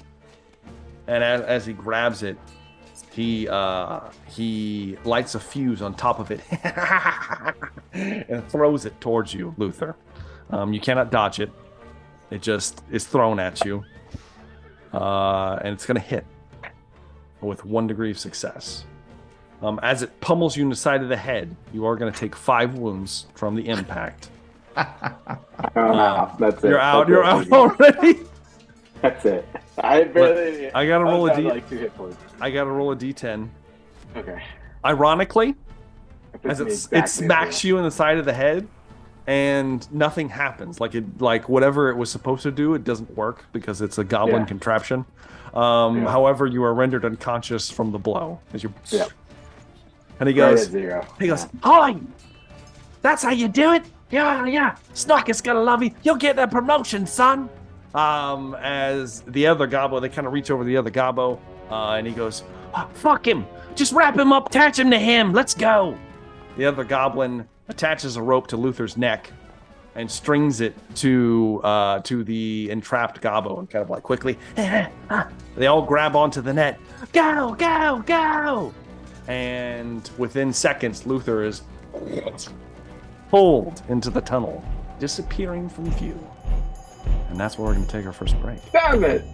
And as he grabs it, he lights a fuse on top of it and throws it towards you, Luther. You cannot dodge it. It just is thrown at you. And it's going to hit with 1 degree of success. As it pummels you in the side of the head, you are going to take 5 wounds from the impact. That's it. You're out. That's You're it. out already. That's it. I barely. I gotta roll a D. like 2 hit points. I gotta roll a D10. Okay. Ironically, It as puts it me exactly smacks as you in the side of the head, and nothing happens. Like whatever it was supposed to do, it doesn't work because it's a goblin Yeah. contraption. However, you are rendered unconscious from the blow. As you. Yeah. And he Right goes. at 0. He goes. Hi! That's how you do it? Yeah. Snock gonna love you. You'll get that promotion, son. As the other Gobbo, they kind of reach over the other Gobbo, and he goes, Oh, fuck him. Just wrap him up, attach him to him. Let's go. the other goblin attaches a rope to Luther's neck and strings it to the entrapped Gobbo and kind of like quickly, they all grab onto the net. Go, go, go. And within seconds, Luther is pulled into the tunnel, disappearing from view. And that's where we're going to take our first break. Damn it!